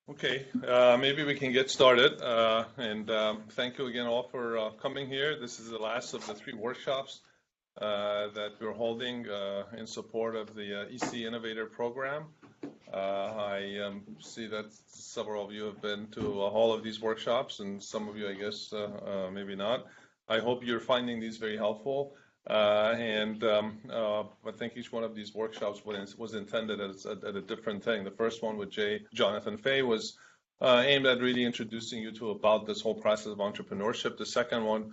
Okay, maybe we can get started. Thank you again all for coming here. This is the last of the 3 workshops that we're holding in support of the EC Innovator Program. I see that several of you have been to all of these workshops, and some of you, I guess, maybe not. I hope you're finding these very helpful. I think each one of these workshops was intended at a different thing. The first one with Jonathan Fay was aimed at really introducing you to about this whole process of entrepreneurship. The second one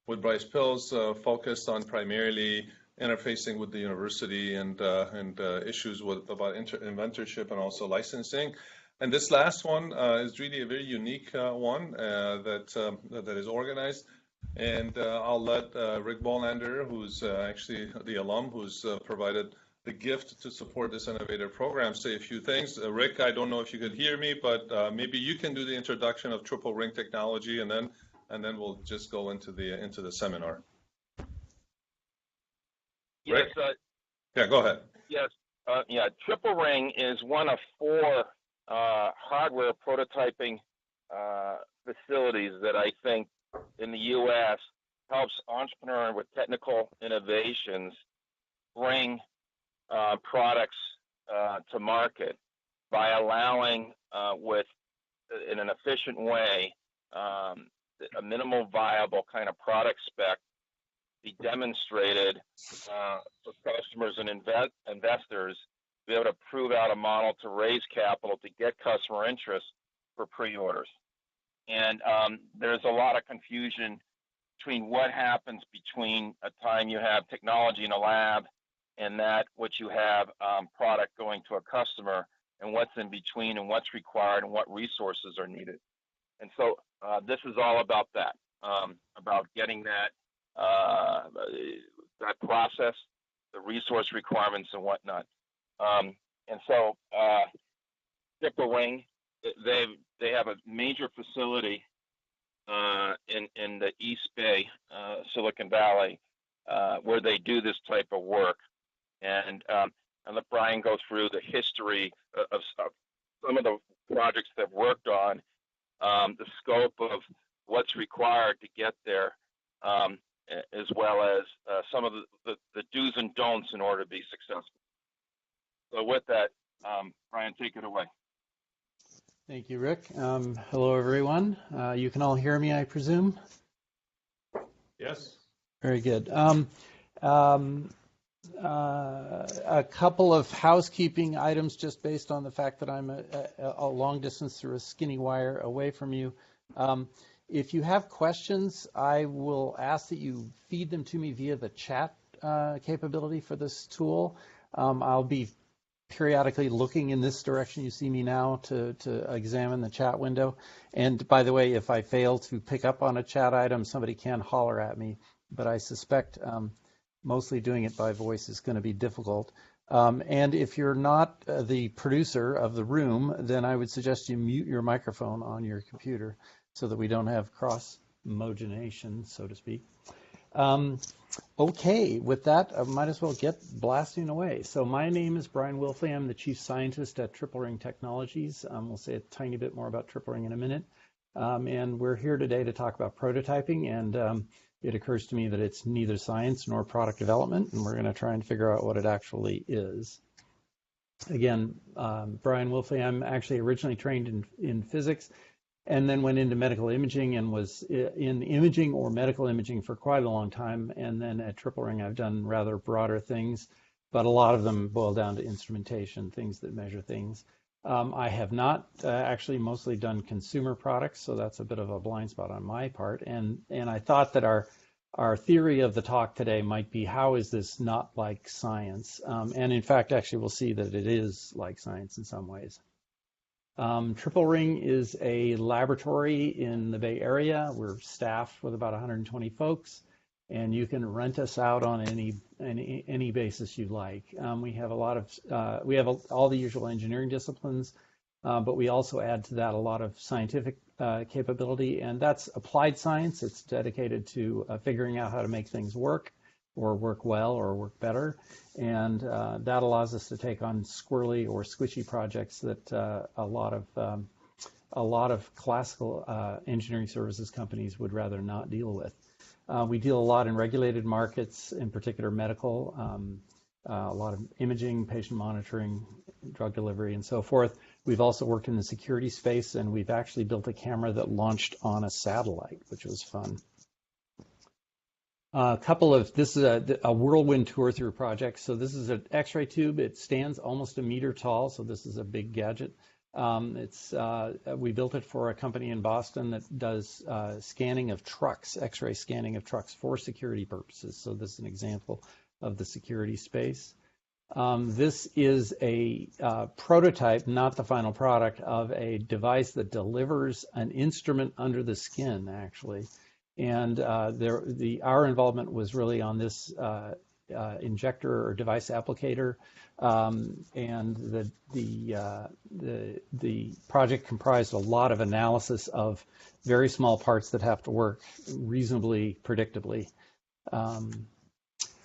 with Bryce Pills focused on primarily interfacing with the university and issues about inventorship and also licensing. And this last one is really a very unique one that is organized. And I'll let Rick Bolander, who's actually the alum who's provided the gift to support this innovator program, say a few things. Rick, I don't know if you could hear me, but maybe you can do the introduction of triple ring technology, and then we'll just go into the seminar. Yes. Yeah, go ahead. Yes. Triple ring is one of 4 hardware prototyping facilities that I think in the U.S. helps entrepreneurs with technical innovations bring products to market by allowing in an efficient way a minimal viable kind of product spec be demonstrated for customers and investors to be able to prove out a model to raise capital to get customer interest for pre-orders. And there's a lot of confusion between what happens between a time you have technology in a lab and that what you have product going to a customer, and what's in between and what's required and what resources are needed. And so this is all about that, about getting that process, the resource requirements and whatnot. And so Triple Ring, they have a major facility in the East Bay, Silicon Valley, where they do this type of work. And I'll let Brian go through the history of some of the projects they've worked on, the scope of what's required to get there, as well as some of the do's and don'ts in order to be successful. So with that, Brian, take it away. Thank you, Rick. Hello, everyone. You can all hear me, I presume? Yes. Very good. A couple of housekeeping items just based on the fact that I'm a long distance through a skinny wire away from you. If you have questions, I will ask that you feed them to me via the chat capability for this tool. I'll be periodically looking in this direction you see me now to examine the chat window. And by the way, if I fail to pick up on a chat item, somebody can holler at me, but I suspect mostly doing it by voice is going to be difficult. And if you're not the producer of the room, then I would suggest you mute your microphone on your computer so that we don't have cross-mogenation, so to speak. Okay, with that, I might as well get blasting away. So my name is Brian Wilfley. I'm the Chief Scientist at Triple Ring Technologies. We'll say a tiny bit more about Triple Ring in a minute. And we're here today to talk about prototyping. And it occurs to me that it's neither science nor product development, and we're going to try and figure out what it actually is. Again, Brian Wilfley, I'm actually originally trained in physics, and then went into medical imaging and was in imaging or medical imaging for quite a long time. And then at Triple Ring, I've done rather broader things, but a lot of them boil down to instrumentation, things that measure things. I have not actually mostly done consumer products, so that's a bit of a blind spot on my part. And I thought that our theory of the talk today might be, how is this not like science? And in fact, actually, we'll see that it is like science in some ways. Triple Ring is a laboratory in the Bay Area. We're staffed with about 120 folks, and you can rent us out on any basis you like. We have all the usual engineering disciplines, but we also add to that a lot of scientific capability, and that's applied science. It's dedicated to figuring out how to make things work, or work well, or work better, and that allows us to take on squirrely or squishy projects that a lot of a lot of classical engineering services companies would rather not deal with. We deal a lot in regulated markets, in particular medical, a lot of imaging, patient monitoring, drug delivery, and so forth. We've also worked in the security space, and we've actually built a camera that launched on a satellite, which was fun. This is a whirlwind tour through projects. So this is an Xray tube. It stands almost a meter tall, so this is a big gadget. We built it for a company in Boston that does scanning of trucks, X-ray scanning of trucks for security purposes. So this is an example of the security space. This is a prototype, not the final product, of a device that delivers an instrument under the skin, actually. And our involvement was really on this injector or device applicator, and the project comprised a lot of analysis of very small parts that have to work reasonably predictably.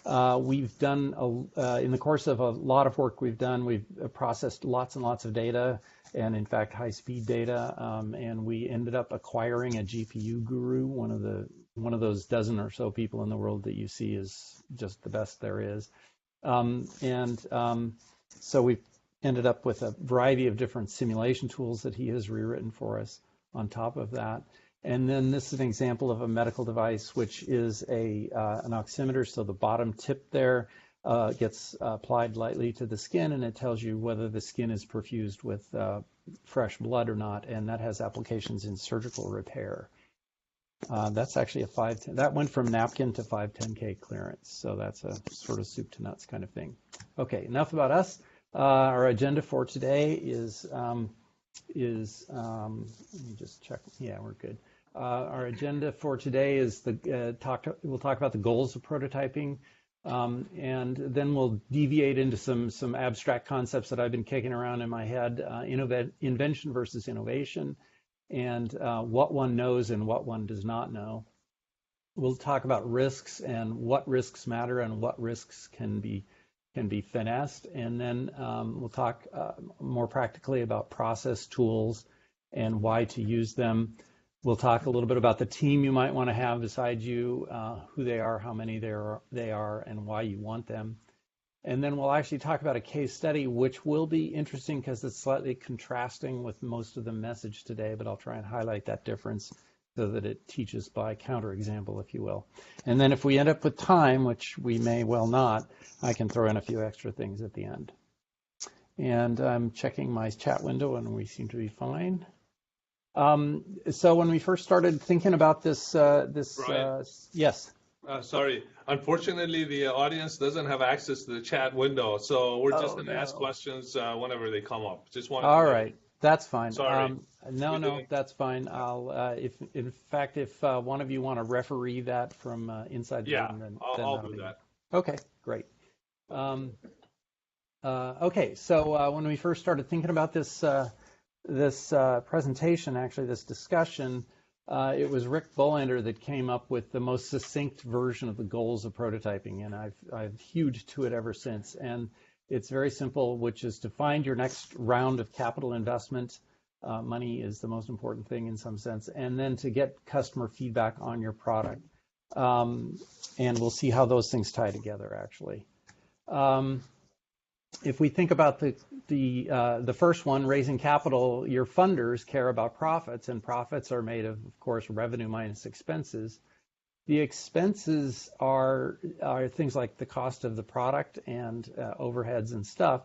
We've done, in the course of a lot of work we've done, we've processed lots and lots of data, and in fact high-speed data, and we ended up acquiring a GPU guru, one of those dozen or so people in the world that you see is just the best there is. So we've ended up with a variety of different simulation tools that he has rewritten for us on top of that. And then this is an example of a medical device, which is an oximeter. So the bottom tip there gets applied lightly to the skin, and it tells you whether the skin is perfused with fresh blood or not. And that has applications in surgical repair. That's actually a 510. That went from napkin to 510K clearance. So that's a sort of soup to nuts kind of thing. Okay, enough about us. Our agenda for today is let me just check. Yeah, we're good. Our agenda for today is we'll talk about the goals of prototyping, and then we'll deviate into some abstract concepts that I've been kicking around in my head, invention versus innovation, and what one knows and what one does not know. We'll talk about risks and what risks matter and what risks can be finessed, and then we'll talk more practically about process tools and why to use them. We'll talk a little bit about the team you might want to have beside you, who they are, how many they are, and why you want them. And then we'll actually talk about a case study, which will be interesting because it's slightly contrasting with most of the message today, but I'll try and highlight that difference so that it teaches by counterexample, if you will. And then if we end up with time, which we may well not, I can throw in a few extra things at the end. And I'm checking my chat window, and we seem to be fine. So when we first started thinking about this, yes. Sorry. Unfortunately, the audience doesn't have access to the chat window, so we're just going to ask questions whenever they come up. Just wanted All right. That's fine. Sorry. No, that's fine. I'll, if one of you want to referee that from inside the room, then I'll do that. Okay, great. Okay, so when we first started thinking about this presentation, actually this discussion, it was Rick Bolander that came up with the most succinct version of the goals of prototyping, and I've hewed to it ever since. And it's very simple, which is to find your next round of capital investment. Money is the most important thing in some sense, and then to get customer feedback on your product. And we'll see how those things tie together, actually. If we think about the first one, raising capital, your funders care about profits, and profits are made of course, revenue minus expenses. The expenses are things like the cost of the product and overheads and stuff.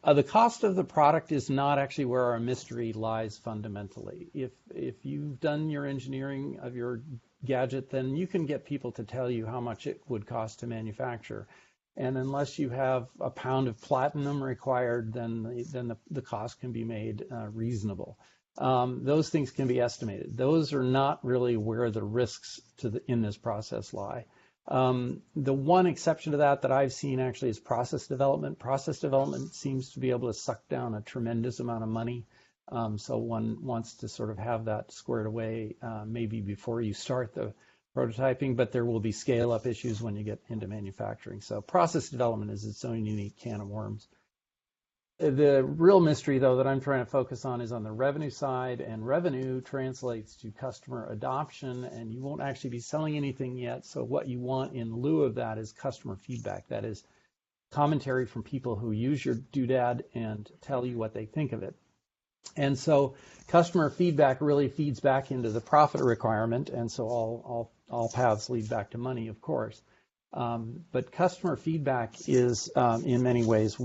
The cost of the product is not actually where our mystery lies fundamentally. If you've done your engineering of your gadget, then you can get people to tell you how much it would cost to manufacture. And unless you have a pound of platinum required, then the cost can be made reasonable. Those things can be estimated. Those are not really where the risks in this process lie. The one exception to that I've seen actually is process development. Process development seems to be able to suck down a tremendous amount of money. So one wants to sort of have that squared away maybe before you start the prototyping, but there will be scale-up issues when you get into manufacturing. So process development is its own unique can of worms. The real mystery, though, that I'm trying to focus on is on the revenue side, and revenue translates to customer adoption, and you won't actually be selling anything yet. So what you want in lieu of that is customer feedback. That is commentary from people who use your doodad and tell you what they think of it. And so customer feedback really feeds back into the profit requirement, and so all paths lead back to money, of course. But customer feedback is, in many ways,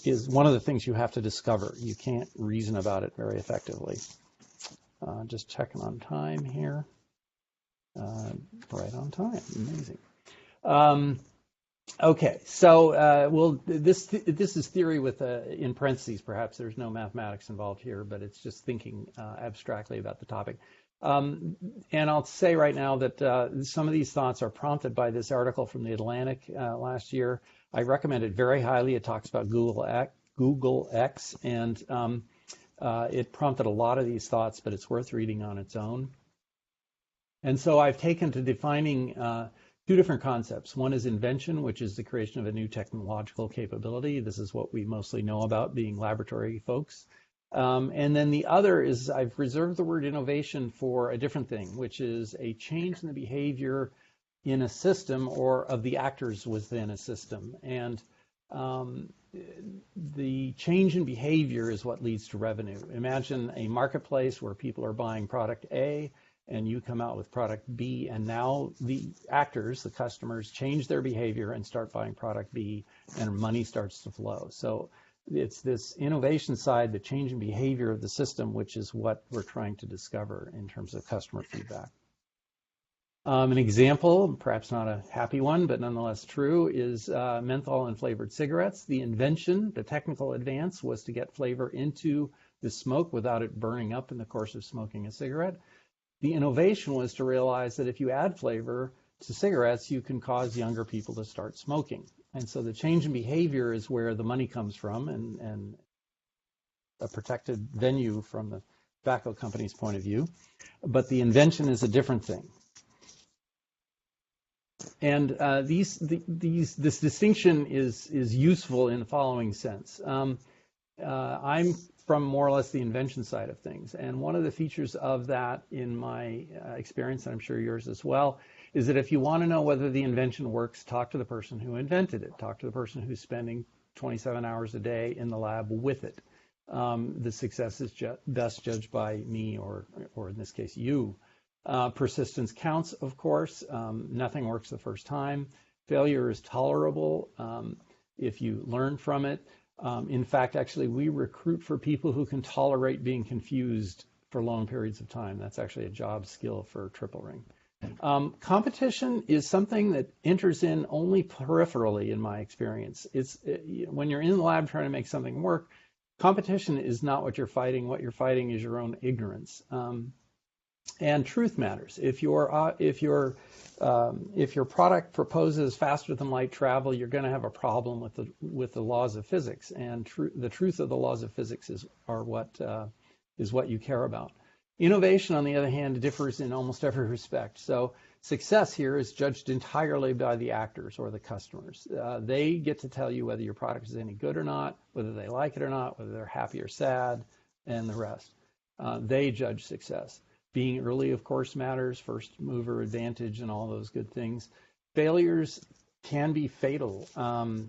is one of the things you have to discover. You can't reason about it very effectively. Just checking on time here. Right on time. Amazing. Okay, so this is theory with in parentheses. Perhaps there's no mathematics involved here, but it's just thinking abstractly about the topic. And I'll say right now that some of these thoughts are prompted by this article from the Atlantic last year. I recommend it very highly. It talks about Google X, and it prompted a lot of these thoughts, but it's worth reading on its own. And so I've taken to defining two different concepts. One is invention, which is the creation of a new technological capability. This is what we mostly know about, being laboratory folks. And then the other is I've reserved the word innovation for a different thing, which is a change in the behavior in a system or of the actors within a system. And the change in behavior is what leads to revenue. Imagine a marketplace where people are buying product A and you come out with product B, and now the actors, the customers, change their behavior and start buying product B, and money starts to flow. So it's this innovation side, the change in behavior of the system, which is what we're trying to discover in terms of customer feedback. An example, perhaps not a happy one, but nonetheless true, is menthol and flavored cigarettes. The invention, the technical advance, was to get flavor into the smoke without it burning up in the course of smoking a cigarette. The innovation was to realize that if you add flavor to cigarettes, you can cause younger people to start smoking. And so the change in behavior is where the money comes from, and a protected venue from the tobacco company's point of view. But the invention is a different thing. And this distinction is useful in the following sense. I'm from more or less the invention side of things. And one of the features of that in my experience, and I'm sure yours as well, is that if you want to know whether the invention works, talk to the person who invented it. Talk to the person who's spending 27 hours a day in the lab with it. The success is best judged by me, or in this case, you. Persistence counts, of course. Nothing works the first time. Failure is tolerable if you learn from it. In fact, actually, we recruit for people who can tolerate being confused for long periods of time. That's actually a job skill for Triple Ring. Competition is something that enters in only peripherally, in my experience. When you're in the lab trying to make something work, competition is not what you're fighting. What you're fighting is your own ignorance. And truth matters. If your product proposes faster than light travel, you're going to have a problem with the laws of physics. And the truth of the laws of physics is what you care about. Innovation, on the other hand, differs in almost every respect. So success here is judged entirely by the actors or the customers. They get to tell you whether your product is any good or not, whether they like it or not, whether they're happy or sad, and the rest. They judge success. Being early, of course, matters, first mover advantage and all those good things. Failures can be fatal. Well,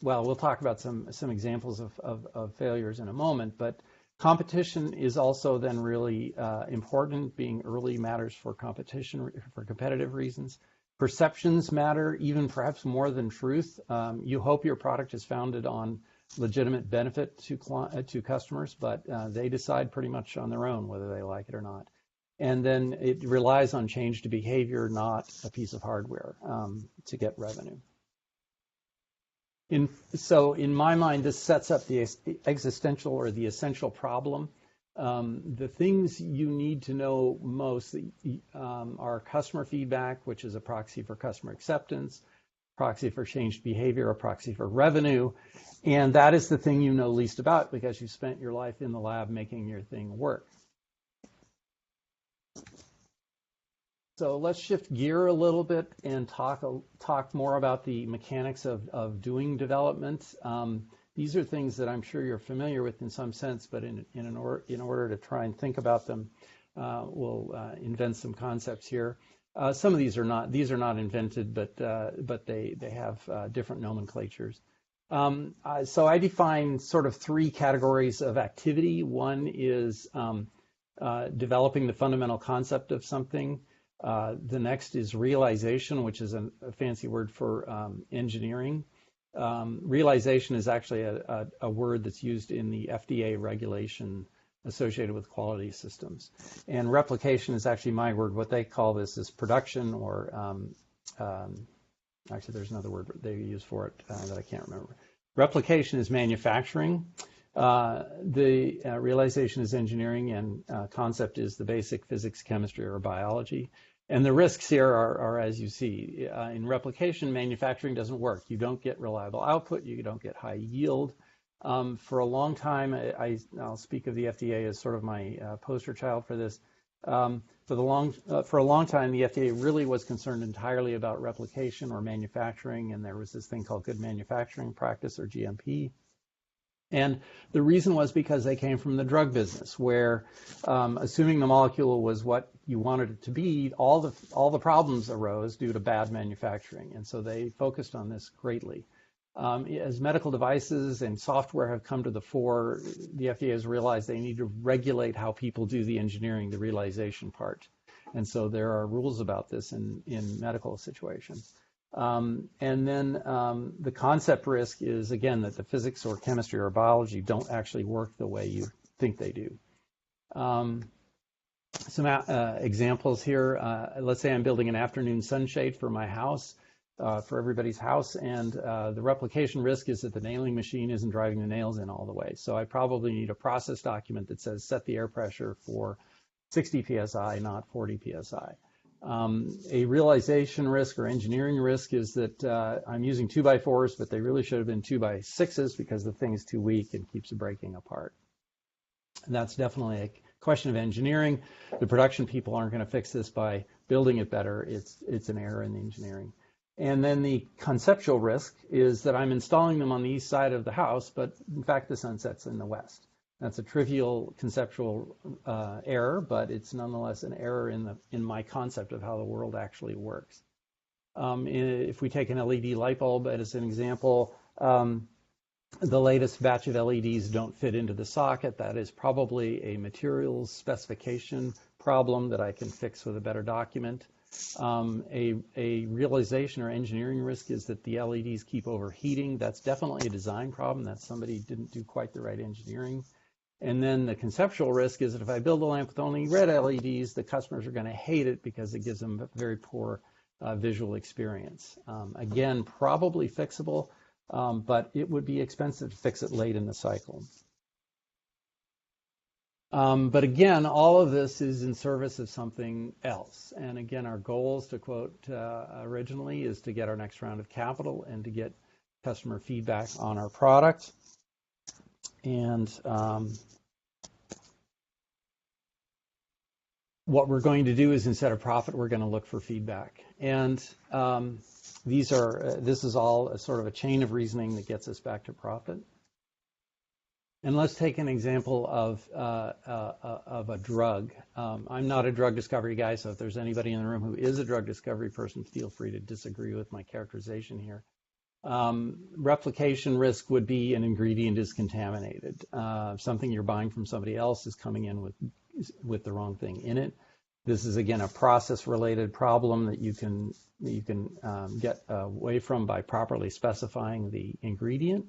we'll talk about some examples of failures in a moment, but competition is also then really important. Being early matters for competition, for competitive reasons. Perceptions matter, even perhaps more than truth. You hope your product is founded on legitimate benefit to customers, but they decide pretty much on their own whether they like it or not. And then it relies on change to behavior, not a piece of hardware, to get revenue. So in my mind, this sets up the existential or the essential problem. The things you need to know most are customer feedback, which is a proxy for customer acceptance, proxy for changed behavior, a proxy for revenue, and that is the thing you know least about because you spent your life in the lab making your thing work. So let's shift gear a little bit and talk more about the mechanics of doing development. These are things that I'm sure you're familiar with in some sense, but in order to try and think about them, we'll invent some concepts here. Some of these are not invented, but they have different nomenclatures. So I define sort of three categories of activity. One is developing the fundamental concept of something. The next is realization, which is a fancy word for engineering. Realization is actually a word that's used in the FDA regulation associated with quality systems. And replication is actually my word. What they call this is production, or actually there's another word they use for it that I can't remember. Replication is manufacturing. The realization is engineering, and concept is the basic physics, chemistry, or biology. And the risks here are as you see. In replication, manufacturing doesn't work. You don't get reliable output. You don't get high yield. For a long time, I'll speak of the FDA as sort of my poster child for this. For a long time, the FDA really was concerned entirely about replication or manufacturing, and there was this thing called good manufacturing practice, or GMP. And the reason was because they came from the drug business, where assuming the molecule was what you wanted it to be, all the problems arose due to bad manufacturing. And so they focused on this greatly. As medical devices and software have come to the fore, the FDA has realized they need to regulate how people do the engineering, the realization part. And so there are rules about this in medical situations. And then the concept risk is, again, that the physics or chemistry or biology don't actually work the way you think they do. Some examples here. Let's say I'm building an afternoon sunshade for my house, for everybody's house, and the replication risk is that the nailing machine isn't driving the nails in all the way. So I probably need a process document that says set the air pressure for 60 psi, not 40 psi. A realization risk or engineering risk is that I'm using 2x4s, but they really should have been 2x6s because the thing is too weak and keeps breaking apart. And that's definitely a question of engineering. The production people aren't going to fix this by building it better. It's an error in the engineering. And then the conceptual risk is that I'm installing them on the east side of the house, but in fact the sun sets in the west. That's a trivial conceptual error, but it's nonetheless an error in my concept of how the world actually works. If we take an LED light bulb as an example, the latest batch of LEDs don't fit into the socket. That is probably a materials specification problem that I can fix with a better document. A realization or engineering risk is that the LEDs keep overheating. That's definitely a design problem. That somebody didn't do quite the right engineering. And then the conceptual risk is that if I build a lamp with only red LEDs, the customers are going to hate it because it gives them a very poor visual experience. Again, probably fixable, but it would be expensive to fix it late in the cycle. But again, all of this is in service of something else. And again, our goals, to quote originally, is to get our next round of capital and to get customer feedback on our product. And what we're going to do is, instead of profit, we're going to look for feedback. And this is all a sort of a chain of reasoning that gets us back to profit. And let's take an example of a drug. I'm not a drug discovery guy, so if there's anybody in the room who is a drug discovery person, feel free to disagree with my characterization here. Replication risk would be an ingredient is contaminated. Something you're buying from somebody else is coming in with the wrong thing in it. This is, again, a process-related problem that you can get away from by properly specifying the ingredient.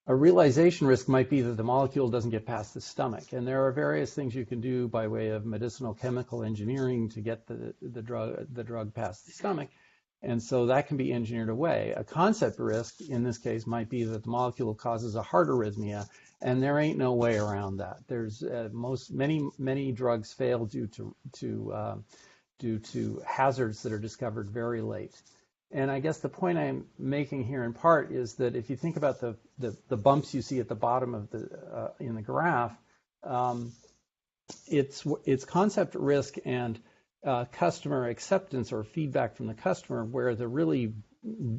A realization risk might be that the molecule doesn't get past the stomach, and there are various things you can do by way of medicinal chemical engineering to get the drug past the stomach, and so that can be engineered away. A concept risk in this case might be that the molecule causes a heart arrhythmia, and there ain't no way around that. There's many drugs fail due to hazards that are discovered very late. And I guess the point I'm making here in part is that if you think about the bumps you see at the bottom of in the graph, it's concept risk and customer acceptance or feedback from the customer where the really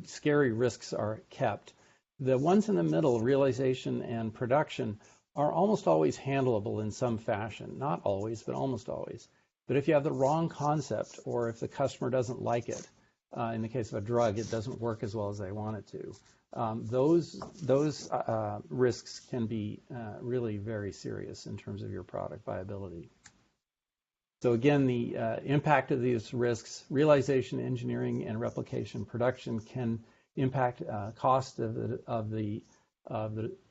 scary risks are kept. The ones in the middle, realization and production, are almost always handleable in some fashion. Not always, but almost always. But if you have the wrong concept, or if the customer doesn't like it, in the case of a drug, it doesn't work as well as they want it to, those risks can be really very serious in terms of your product viability. So again, the impact of these risks, realization, engineering, and replication production can impact cost of the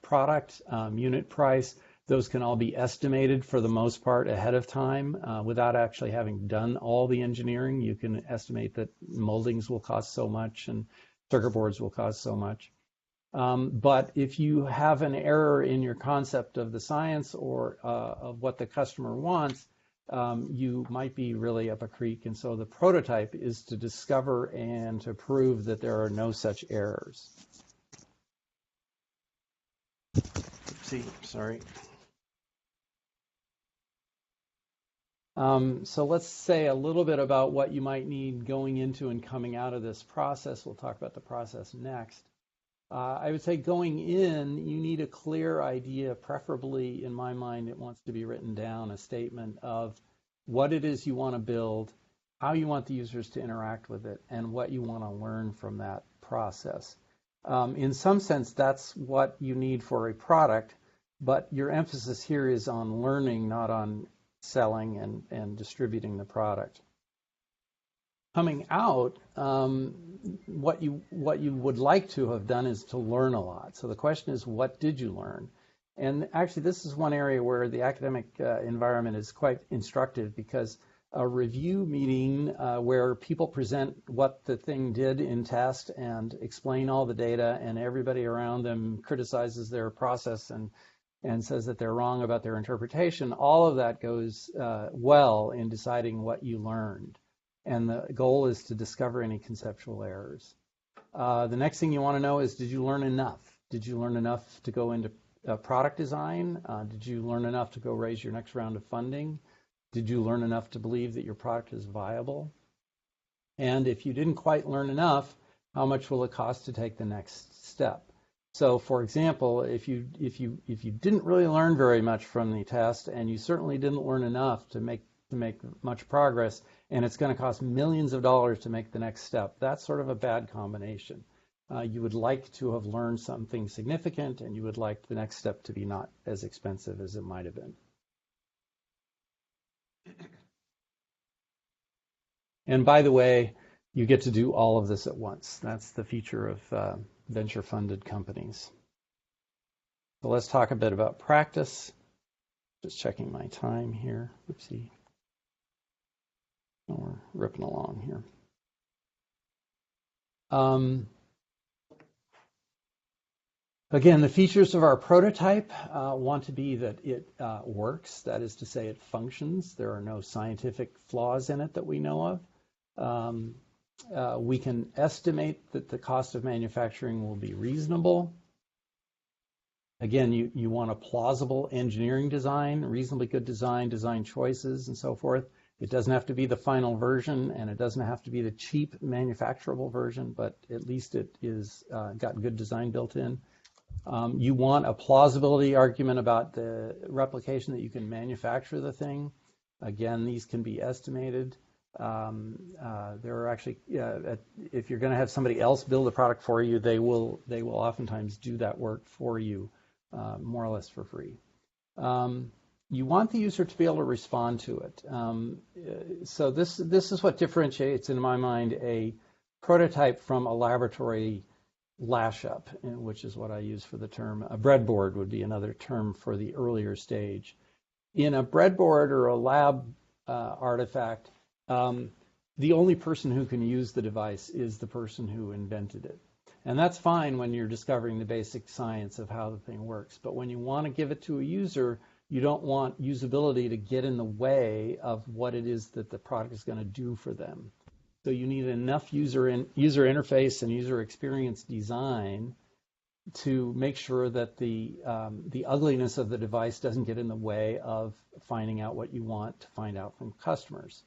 product, unit price. Those can all be estimated for the most part ahead of time without actually having done all the engineering. You can estimate that moldings will cost so much and circuit boards will cost so much. But if you have an error in your concept of the science or of what the customer wants, you might be really up a creek. And so the prototype is to discover and to prove that there are no such errors. Oopsie, sorry. So let's say a little bit about what you might need going into and coming out of this process. We'll talk about the process next. I would say going in, you need a clear idea, preferably in my mind, it wants to be written down, a statement of what it is you want to build, how you want the users to interact with it, and what you want to learn from that process. In some sense, that's what you need for a product, but your emphasis here is on learning, not on selling and distributing the product. Coming out, what you would like to have done is to learn a lot. So the question is, what did you learn? And actually, this is one area where the academic environment is quite instructive, because a review meeting where people present what the thing did in test and explain all the data, and everybody around them criticizes their process and says that they're wrong about their interpretation, all of that goes well in deciding what you learned. And the goal is to discover any conceptual errors. The next thing you want to know is, did you learn enough? Did you learn enough to go into product design? Did you learn enough to go raise your next round of funding? Did you learn enough to believe that your product is viable? And if you didn't quite learn enough, how much will it cost to take the next step? So, for example, if you didn't really learn very much from the test, and you certainly didn't learn enough to make much progress, and it's going to cost millions of dollars to make the next step, that's sort of a bad combination. You would like to have learned something significant, and you would like the next step to be not as expensive as it might have been. And by the way, you get to do all of this at once. That's the feature of venture-funded companies. So let's talk a bit about practice. Just checking my time here. Oopsie. Oh, we're ripping along here. Again, the features of our prototype want to be that it works. That is to say, it functions. There are no scientific flaws in it that we know of. We can estimate that the cost of manufacturing will be reasonable. Again, you want a plausible engineering design, reasonably good design choices, and so forth. It doesn't have to be the final version, and it doesn't have to be the cheap manufacturable version, but at least it is got good design built in. You want a plausibility argument about the replication, that you can manufacture the thing. Again, these can be estimated. There are actually, if you're going to have somebody else build a product for you, they will oftentimes do that work for you, more or less for free. You want the user to be able to respond to it. So this is what differentiates, in my mind, a prototype from a laboratory lash-up, which is what I use for the term. A breadboard would be another term for the earlier stage. In a breadboard or a lab artifact, the only person who can use the device is the person who invented it. And that's fine when you're discovering the basic science of how the thing works. But when you want to give it to a user, you don't want usability to get in the way of what it is that the product is going to do for them. So you need enough user interface and user experience design to make sure that the ugliness of the device doesn't get in the way of finding out what you want to find out from customers.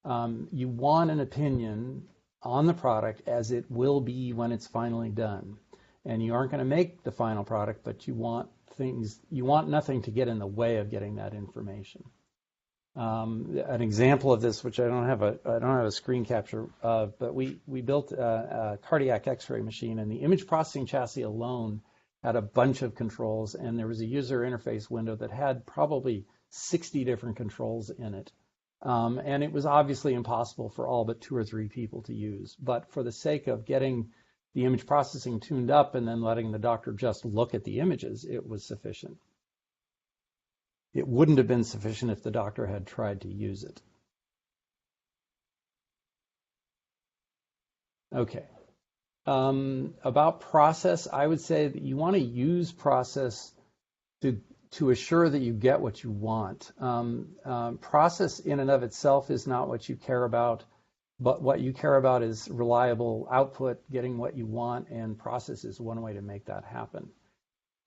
You want an opinion on the product as it will be when it's finally done. And you aren't going to make the final product, but you want nothing to get in the way of getting that information. An example of this, which I don't have a screen capture of, but we built a cardiac X-ray machine, and the image processing chassis alone had a bunch of controls, and there was a user interface window that had probably 60 different controls in it. And it was obviously impossible for all but 2 or 3 people to use. But for the sake of getting the image processing tuned up and then letting the doctor just look at the images, it was sufficient. It wouldn't have been sufficient if the doctor had tried to use it. Okay. About process, I would say that you want to use process to assure that you get what you want. Process in and of itself is not what you care about, but what you care about is reliable output, getting what you want, and process is one way to make that happen.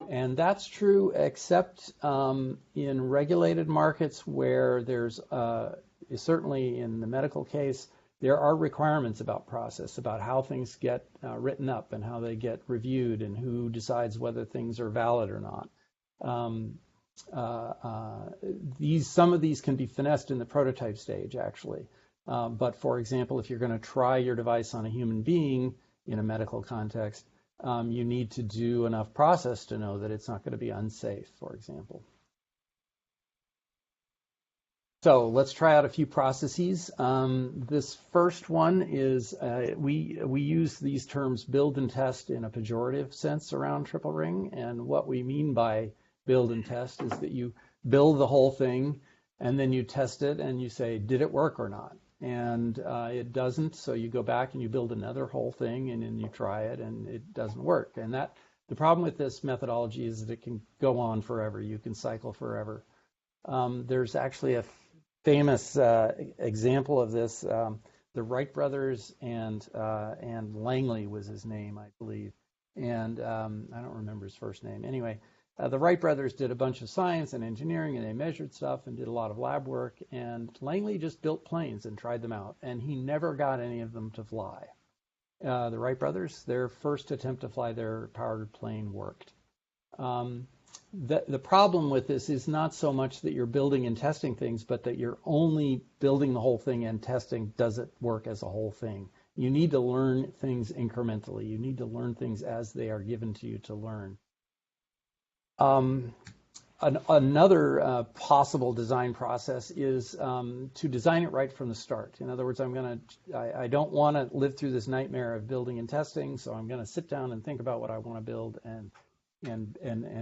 And that's true except in regulated markets where there's, certainly in the medical case, there are requirements about process, about how things get written up and how they get reviewed and who decides whether things are valid or not. Some of these can be finessed in the prototype stage, actually. But for example, if you're going to try your device on a human being in a medical context, you need to do enough process to know that it's not going to be unsafe, for example. So let's try out a few processes. This first one is, we use these terms build and test in a pejorative sense around triple ring. And what we mean by build and test is that you build the whole thing and then you test it and you say, did it work or not? And it doesn't, so you go back and you build another whole thing and then you try it and it doesn't work. And the problem with this methodology is that it can go on forever. You can cycle forever. There's actually a famous example of this. The Wright brothers and Langley was his name, I believe. And I don't remember his first name. Anyway, the Wright brothers did a bunch of science and engineering, and they measured stuff and did a lot of lab work. And Langley just built planes and tried them out, and he never got any of them to fly. The Wright brothers, their first attempt to fly their powered plane worked. The problem with this is not so much that you're building and testing things, but that you're only building the whole thing and testing does it work as a whole thing. You need to learn things incrementally. You need to learn things as they are given to you to learn. Another possible design process is to design it right from the start. In other words, I don't want to live through this nightmare of building and testing, so I'm going to sit down and think about what I want to build and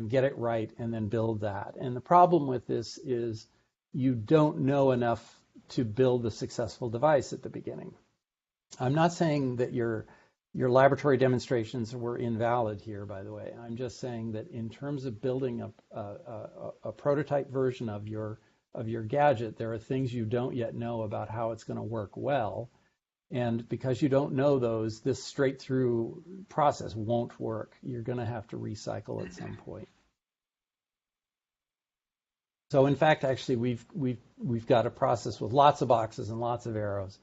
get it right and then build that. And the problem with this is you don't know enough to build a successful device at the beginning. I'm not saying that your laboratory demonstrations were invalid here, by the way. I'm just saying that in terms of building a prototype version of your gadget, there are things you don't yet know about how it's going to work well. And because you don't know those, this straight through process won't work. You're going to have to recycle at some point. So in fact, actually, we've got a process with lots of boxes and lots of arrows.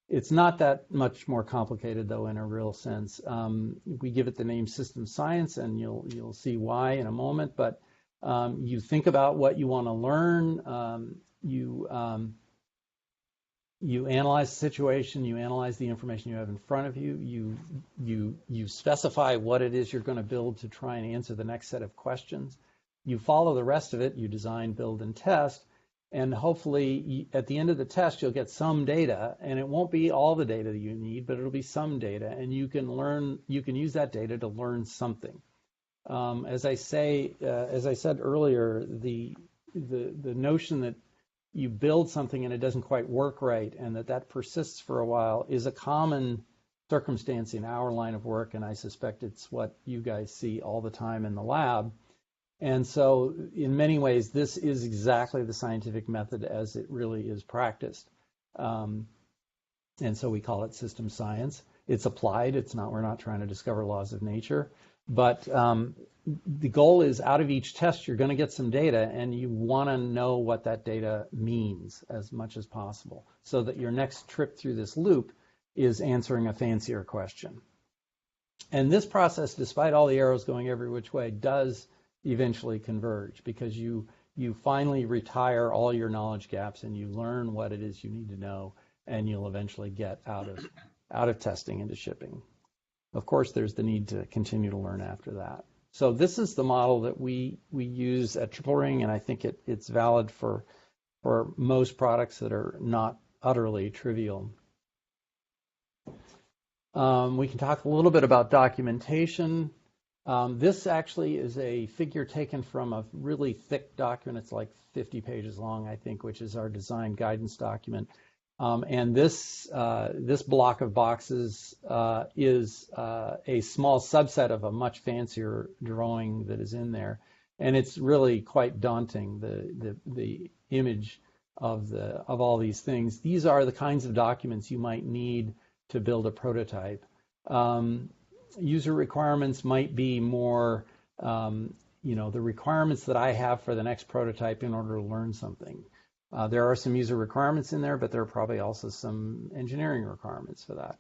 It's not that much more complicated, though, in a real sense. We give it the name system science, and you'll see why in a moment. But you think about what you want to learn. You analyze the situation. You analyze the information you have in front of you. You specify what it is you're going to build to try and answer the next set of questions. You follow the rest of it. You design, build, and test. And hopefully, at the end of the test, you'll get some data, and it won't be all the data that you need, but it'll be some data, and you can use that data to learn something. As I said earlier, the notion that you build something and it doesn't quite work right, and that persists for a while, is a common circumstance in our line of work, and I suspect it's what you guys see all the time in the lab. And so in many ways, this is exactly the scientific method as it really is practiced. And so we call it system science. It's applied. We're not trying to discover laws of nature. But the goal is out of each test, you're going to get some data, and you want to know what that data means as much as possible so that your next trip through this loop is answering a fancier question. And this process, despite all the arrows going every which way, does eventually converge because you finally retire all your knowledge gaps and you learn what it is you need to know, and you'll eventually get out of testing into shipping. Of course, there's the need to continue to learn after that. So this is the model that we use at Triple Ring, and I think it's valid for most products that are not utterly trivial. We can talk a little bit about documentation. This actually is a figure taken from a really thick document. It's like 50 pages long, I think, which is our design guidance document. And this block of boxes is a small subset of a much fancier drawing that is in there, and it's really quite daunting. The image of all these things. These are the kinds of documents you might need to build a prototype. User requirements might be more, the requirements that I have for the next prototype in order to learn something. There are some user requirements in there, but there are probably also some engineering requirements for that.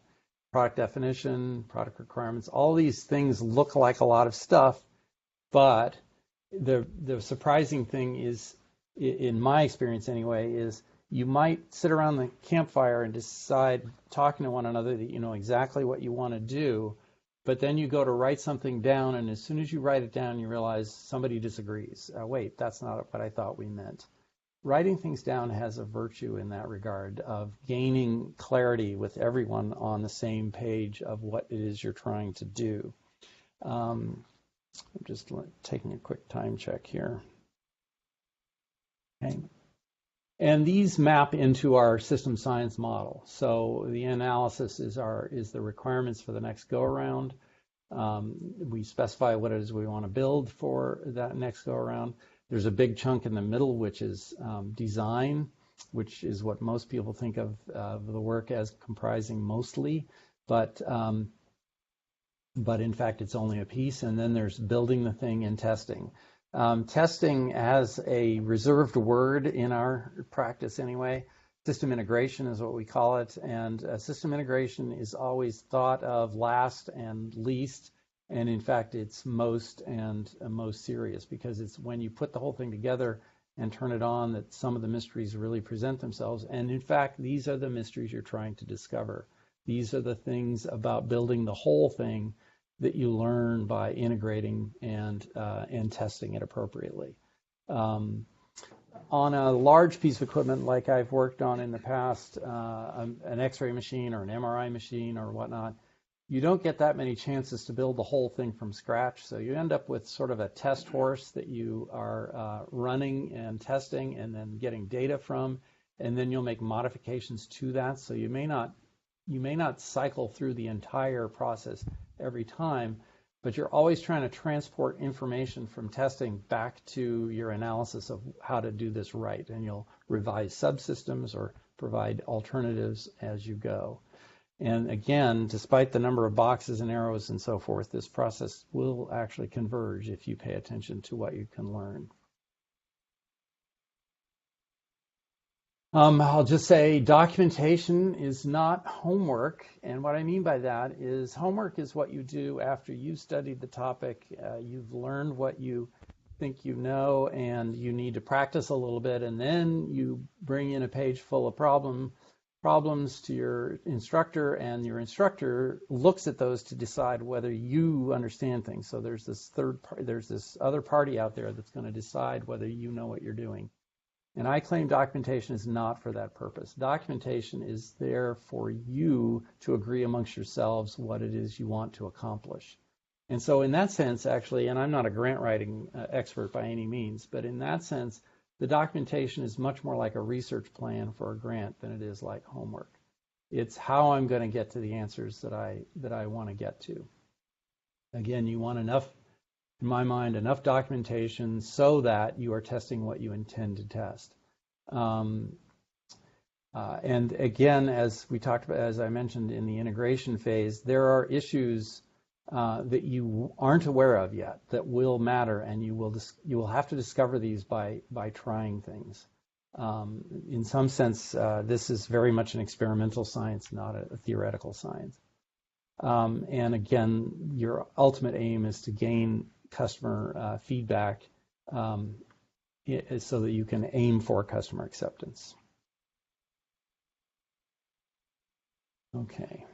Product definition, product requirements, all these things look like a lot of stuff, but the surprising thing is, in my experience anyway, is you might sit around the campfire and decide, talking to one another, that you know exactly what you want to do, but then you go to write something down, and as soon as you write it down, you realize somebody disagrees. Wait, that's not what I thought we meant. Writing things down has a virtue in that regard of gaining clarity with everyone on the same page of what it is you're trying to do. I'm just taking a quick time check here. Okay. And these map into our system science model. So the analysis is the requirements for the next go around. We specify what it is we want to build for that next go around. There's a big chunk in the middle, which is design, which is what most people think of the work as comprising mostly, but in fact it's only a piece. And then there's building the thing and testing. Testing as a reserved word in our practice anyway. System integration is what we call it, and system integration is always thought of last and least. And in fact, it's most serious, because it's when you put the whole thing together and turn it on that some of the mysteries really present themselves. And in fact, these are the mysteries you're trying to discover. These are the things about building the whole thing that you learn by integrating and testing it appropriately. On a large piece of equipment like I've worked on in the past, an X-ray machine or an MRI machine or whatnot, you don't get that many chances to build the whole thing from scratch. So you end up with sort of a test horse that you are running and testing and then getting data from, and then you'll make modifications to that. So you may not cycle through the entire process every time, but you're always trying to transport information from testing back to your analysis of how to do this right. And you'll revise subsystems or provide alternatives as you go. And again, despite the number of boxes and arrows and so forth, this process will actually converge if you pay attention to what you can learn. I'll just say documentation is not homework. And what I mean by that is homework is what you do after you've studied the topic, you've learned what you think you know, and you need to practice a little bit, and then you bring in a page full of problems to your instructor, and your instructor looks at those to decide whether you understand things. So there's this other party out there that's going to decide whether you know what you're doing. And I claim documentation is not for that purpose. Documentation is there for you to agree amongst yourselves what it is you want to accomplish. And so in that sense, actually, and I'm not a grant writing expert by any means, but in that sense, the documentation is much more like a research plan for a grant than it is like homework. It's how I'm going to get to the answers that I want to get to. Again, you want enough, in my mind, enough documentation so that you are testing what you intend to test. And again, as we talked about, as I mentioned in the integration phase, there are issues that you aren't aware of yet that will matter, and you will have to discover these by trying things. In some sense, this is very much an experimental science, not a theoretical science. And again, your ultimate aim is to gain customer feedback so that you can aim for customer acceptance. Okay.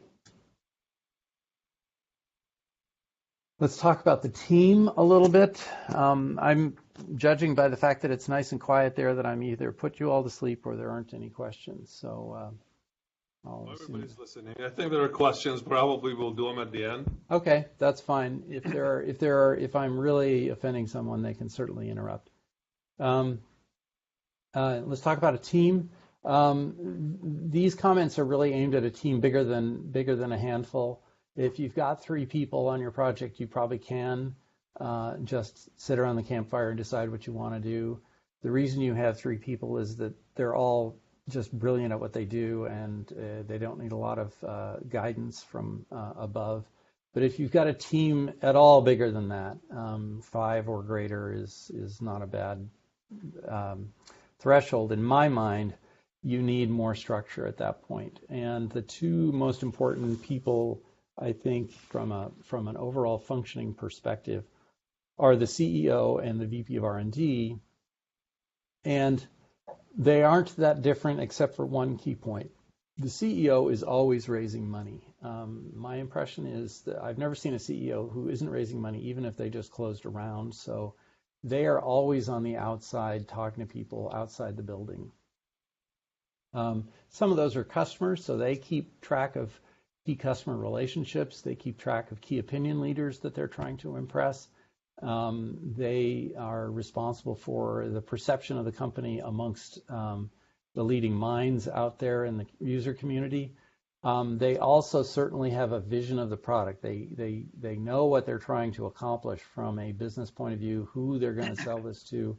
Let's talk about the team a little bit. I'm judging by the fact that it's nice and quiet there that I'm either put you all to sleep or there aren't any questions. So everybody's listening. I think there are questions. Probably we'll do them at the end. Okay, that's fine. If I'm really offending someone, they can certainly interrupt. Let's talk about a team. These comments are really aimed at a team bigger than a handful. If you've got 3 people on your project, you probably can just sit around the campfire and decide what you want to do. The reason you have 3 people is that they're all just brilliant at what they do, and they don't need a lot of guidance from above. But if you've got a team at all bigger than that, 5 or greater is not a bad threshold. In my mind, you need more structure at that point. And the 2 most important people, I think, from an overall functioning perspective, are the CEO and the VP of R&D, and they aren't that different except for one key point. The CEO is always raising money. My impression is that I've never seen a CEO who isn't raising money, even if they just closed a round. So they are always on the outside talking to people outside the building. Some of those are customers, so they keep track of key customer relationships. They keep track of key opinion leaders that they're trying to impress. They are responsible for the perception of the company amongst the leading minds out there in the user community. They also certainly have a vision of the product. They know what they're trying to accomplish from a business point of view, who they're going to sell this to,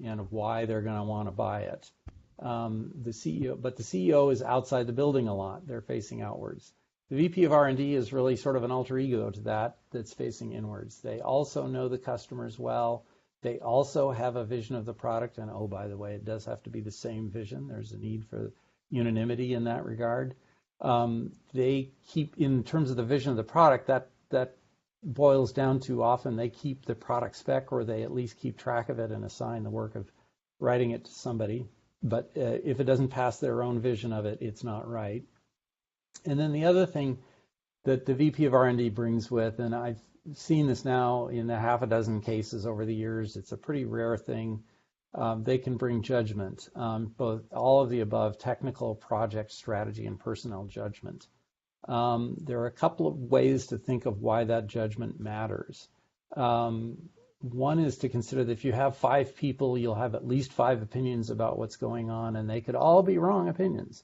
and why they're going to want to buy it. The CEO is outside the building a lot. They're facing outwards. The VP of R&D is really sort of an alter ego to that's facing inwards. They also know the customers well. They also have a vision of the product, and oh, by the way, it does have to be the same vision. There's a need for unanimity in that regard. They keep, in terms of the vision of the product, that boils down to often they keep the product spec, or they at least keep track of it and assign the work of writing it to somebody. But if it doesn't pass their own vision of it, it's not right. And then the other thing that the VP of R&D brings with, and I've seen this now in a half a dozen cases over the years, it's a pretty rare thing, they can bring judgment, both all of the above: technical, project, strategy, and personnel judgment. There are a couple of ways to think of why that judgment matters. One is to consider that if you have 5 people, you'll have at least 5 opinions about what's going on, and they could all be wrong opinions.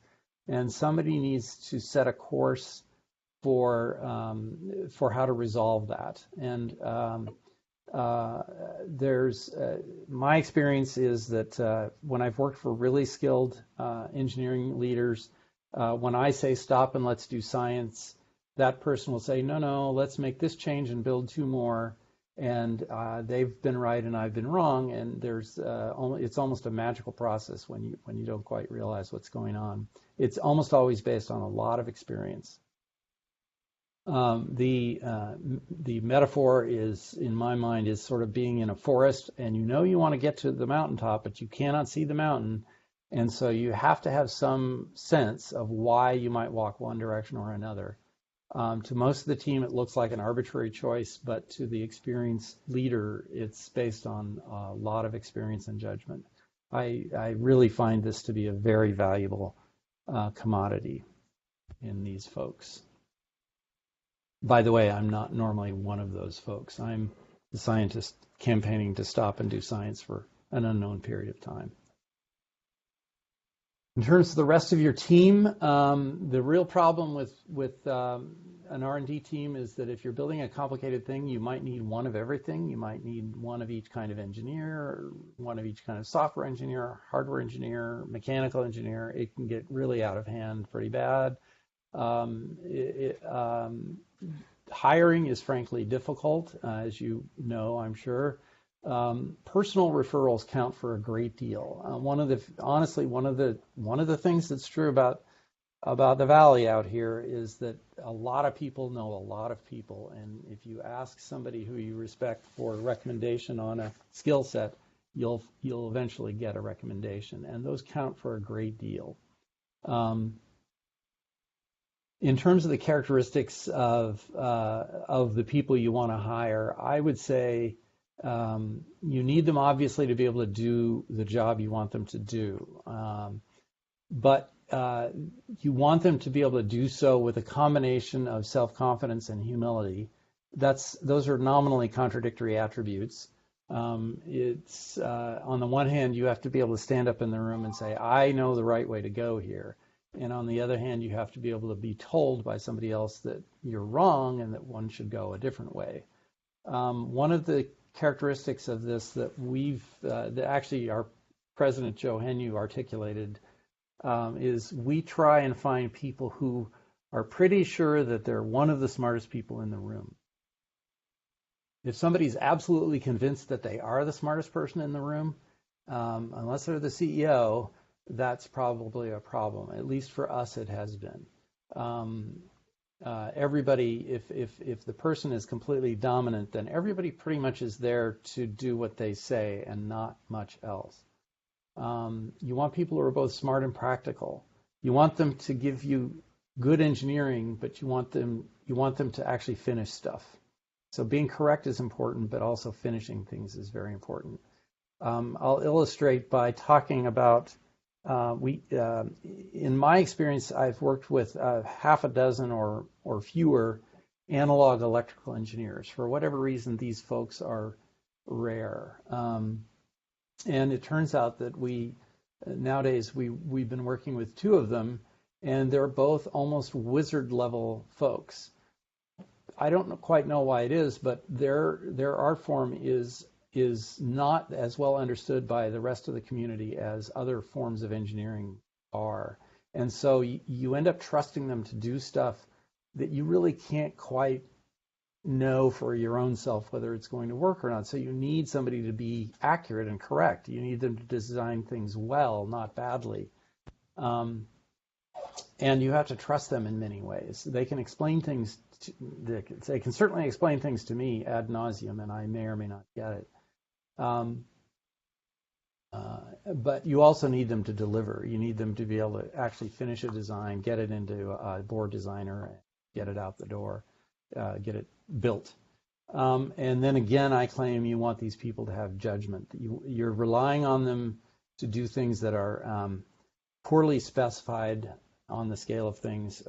And somebody needs to set a course for how to resolve that. And my experience is that when I've worked for really skilled engineering leaders, when I say stop and let's do science, that person will say, no, let's make this change and build 2 more. And they've been right and I've been wrong. And it's almost a magical process when you don't quite realize what's going on. It's almost always based on a lot of experience. The metaphor is, in my mind, is sort of being in a forest, and you want to get to the mountaintop, but you cannot see the mountain. And so you have to have some sense of why you might walk one direction or another. To most of the team, it looks like an arbitrary choice, but to the experienced leader, it's based on a lot of experience and judgment. I really find this to be a very valuable commodity in these folks. By the way, I'm not normally one of those folks. I'm the scientist campaigning to stop and do science for an unknown period of time. In terms of the rest of your team, the real problem with an R&D team is that if you're building a complicated thing, you might need one of everything. You might need one of each kind of engineer, one of each kind of software engineer, hardware engineer, mechanical engineer. It can get really out of hand pretty bad. hiring is frankly difficult, as you know, I'm sure. Personal referrals count for a great deal. Honestly, one of the things that's true about the Valley out here is that a lot of people know a lot of people, and if you ask somebody who you respect for a recommendation on a skill set, you'll eventually get a recommendation, and those count for a great deal. In terms of the characteristics of the people you want to hire, I would say you need them obviously to be able to do the job you want them to do, but you want them to be able to do so with a combination of self-confidence and humility. Those are nominally contradictory attributes. It's on the one hand, you have to be able to stand up in the room and say, I know the right way to go here. And on the other hand, you have to be able to be told by somebody else that you're wrong and that one should go a different way. One of the characteristics of this that that actually our President Joe Henue articulated is we try and find people who are pretty sure that they're one of the smartest people in the room. If somebody's absolutely convinced that they are the smartest person in the room, unless they're the CEO, that's probably a problem. At least for us, it has been. Everybody, if the person is completely dominant, then everybody pretty much is there to do what they say and not much else. You want people who are both smart and practical. You want them to give you good engineering, but you want them to actually finish stuff. So being correct is important, but also finishing things is very important. I'll illustrate by talking about in my experience, I've worked with half a dozen or fewer analog electrical engineers. For whatever reason, these folks are rare. And it turns out that nowadays we've been working with two of them, and they're both almost wizard level folks. I don't quite know why it is, but their art form is not as well understood by the rest of the community as other forms of engineering are. And so you end up trusting them to do stuff that you really can't quite know for your own self whether it's going to work or not. So you need somebody to be accurate and correct. You need them to design things well, not badly. And you have to trust them in many ways. They can explain things. They can certainly explain things to me ad nauseum, and I may or may not get it. But you also need them to deliver. You need them to be able to actually finish a design, get it into a board designer, get it out the door, get it built. And then again, I claim you want these people to have judgment. You're relying on them to do things that are poorly specified on the scale of things,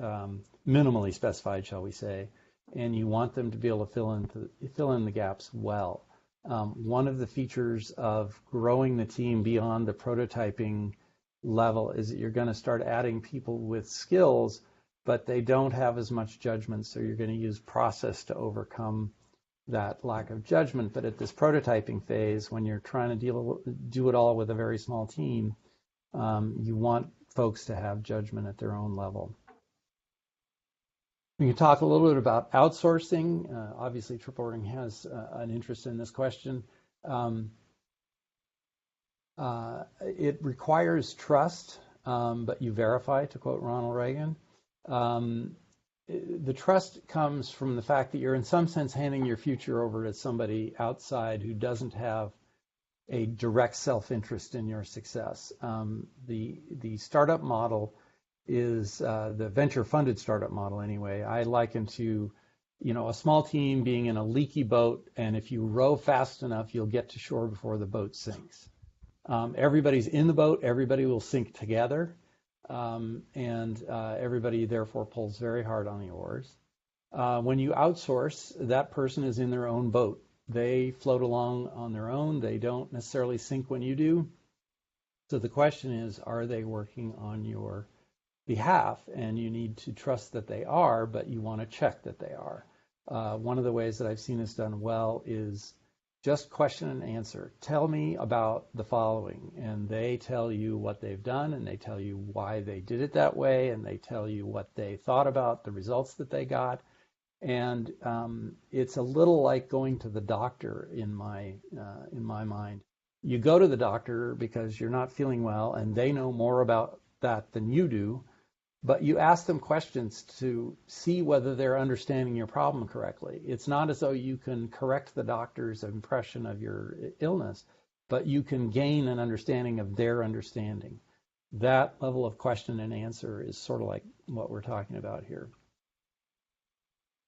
minimally specified, shall we say, and you want them to be able to fill in the gaps well. One of the features of growing the team beyond the prototyping level is that you're going to start adding people with skills, but they don't have as much judgment, so you're going to use process to overcome that lack of judgment. But at this prototyping phase, when you're trying to do it all with a very small team, you want folks to have judgment at their own level. We can talk a little bit about outsourcing. Obviously, Triple Ring has an interest in this question. It requires trust, but you verify, to quote Ronald Reagan. The trust comes from the fact that you're in some sense handing your future over to somebody outside who doesn't have a direct self-interest in your success. The startup model is the venture-funded startup model anyway. I liken to, a small team being in a leaky boat, and if you row fast enough, you'll get to shore before the boat sinks. Everybody's in the boat, everybody will sink together, and everybody therefore pulls very hard on the oars. When you outsource, that person is in their own boat. They float along on their own. They don't necessarily sink when you do. So the question is, are they working on your behalf? And you need to trust that they are, but you want to check that they are. One of the ways that I've seen this done well is just question and answer. Tell me about the following. And they tell you what they've done, and they tell you why they did it that way, and they tell you what they thought about the results that they got. And it's a little like going to the doctor in my mind. You go to the doctor because you're not feeling well, and they know more about that than you do, but you ask them questions to see whether they're understanding your problem correctly. It's not as though you can correct the doctor's impression of your illness, but you can gain an understanding of their understanding. That level of question and answer is sort of like what we're talking about here.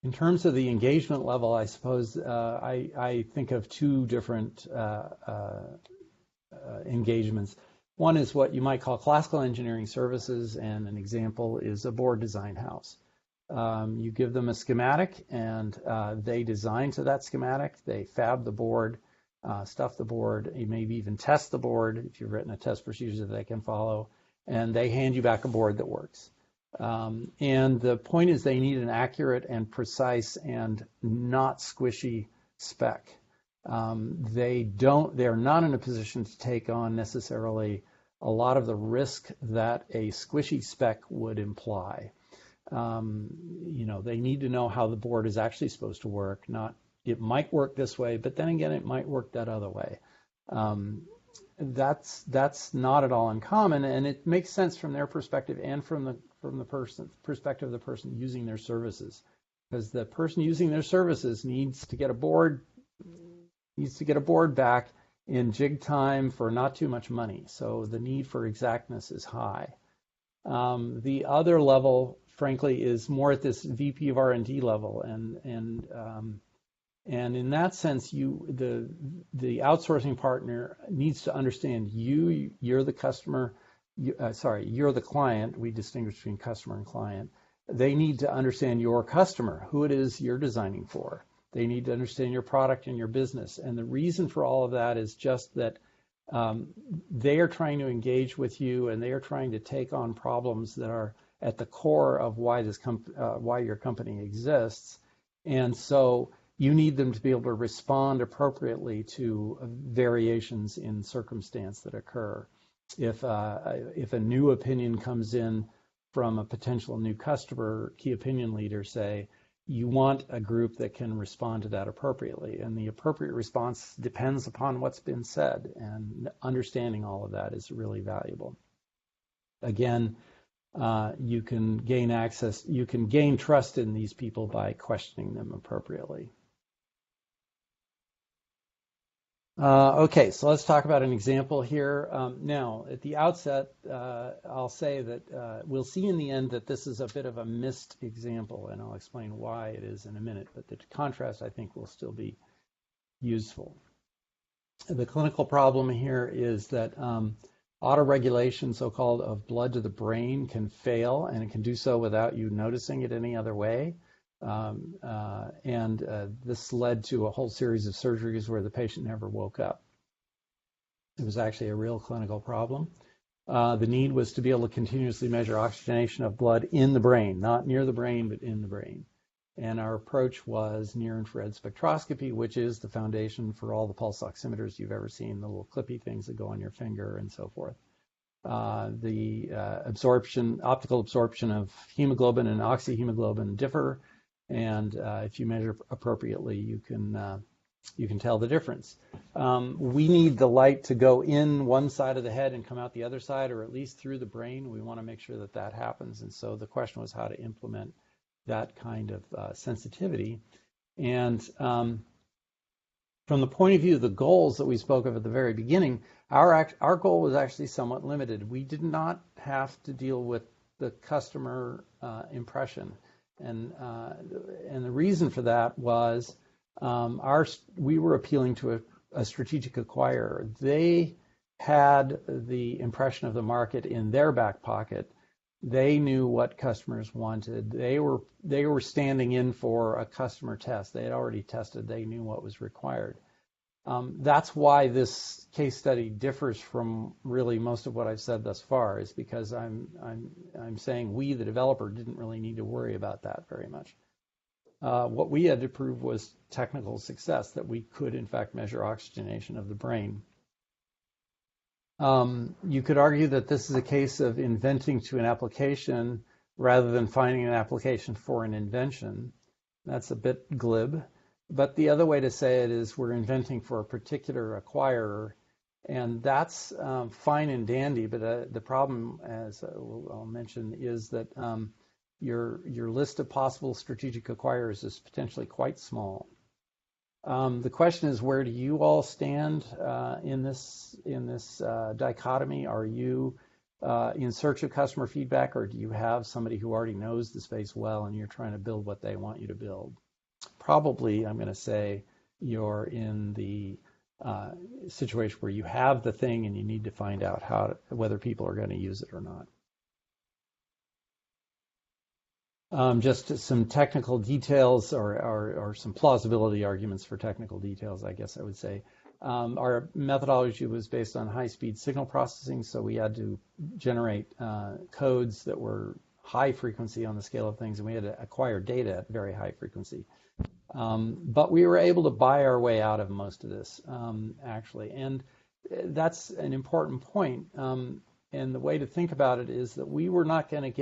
In terms of the engagement level, I suppose I think of two different engagements. One is what you might call classical engineering services, and an example is a board design house. You give them a schematic, and they design to that schematic. They fab the board, stuff the board, you maybe even test the board if you've written a test procedure that they can follow, and they hand you back a board that works. And the point is they need an accurate and precise and not squishy spec. They're not in a position to take on necessarily a lot of the risk that a squishy spec would imply. They need to know how the board is actually supposed to work, not it might work this way, but then again, it might work that other way. That's not at all uncommon, and it makes sense from their perspective and from the perspective of the person using their services, because the person using their services needs to get a board back in jig time for not too much money. So the need for exactness is high. The other level, frankly, is more at this VP of R&D level, and in that sense, the outsourcing partner needs to understand you're the customer. You're the client. We distinguish between customer and client. They need to understand your customer, who it is you're designing for. They need to understand your product and your business. And the reason for all of that is just that they are trying to engage with you, and they are trying to take on problems that are at the core of why your company exists. And so you need them to be able to respond appropriately to variations in circumstance that occur. If a new opinion comes in from a potential new customer, key opinion leader, say, you want a group that can respond to that appropriately. And the appropriate response depends upon what's been said, and understanding all of that is really valuable. Again, you can gain trust in these people by questioning them appropriately. Okay, so let's talk about an example here. Now, at the outset, I'll say that we'll see in the end that this is a bit of a missed example, and I'll explain why it is in a minute, but the contrast, I think, will still be useful. The clinical problem here is that autoregulation, so-called, of blood to the brain can fail, and it can do so without you noticing it any other way. This led to a whole series of surgeries where the patient never woke up. It was actually a real clinical problem. The need was to be able to continuously measure oxygenation of blood in the brain, not near the brain, but in the brain. And our approach was near-infrared spectroscopy, which is the foundation for all the pulse oximeters you've ever seen, the little clippy things that go on your finger and so forth. The optical absorption of hemoglobin and oxyhemoglobin differ. And if you measure appropriately, you can tell the difference. We need the light to go in one side of the head and come out the other side, or at least through the brain. We want to make sure that that happens. And so the question was how to implement that kind of sensitivity. And from the point of view of the goals that we spoke of at the very beginning, our goal was actually somewhat limited. We did not have to deal with the customer impression. And the reason for that was we were appealing to a strategic acquirer. They had the impression of the market in their back pocket. They knew what customers wanted. They were standing in for a customer test. They had already tested. They knew what was required. That's why this case study differs from really most of what I've said thus far, is because I'm saying we, the developer, didn't really need to worry about that very much. What we had to prove was technical success, that we could in fact measure oxygenation of the brain. You could argue that this is a case of inventing to an application rather than finding an application for an invention. That's a bit glib. But the other way to say it is we're inventing for a particular acquirer, and that's fine and dandy. But the problem, as I'll mention, is that your list of possible strategic acquirers is potentially quite small. The question is, where do you all stand in this dichotomy? Are you in search of customer feedback, or do you have somebody who already knows the space well and you're trying to build what they want you to build? Probably, I'm going to say you're in the situation where you have the thing and you need to find out whether people are going to use it or not. Just some technical details or some plausibility arguments for technical details, I guess I would say. Our methodology was based on high-speed signal processing, so we had to generate codes that were high frequency on the scale of things, and we had to acquire data at very high frequency. But we were able to buy our way out of most of this, actually. And that's an important point. And the way to think about it is that we were not going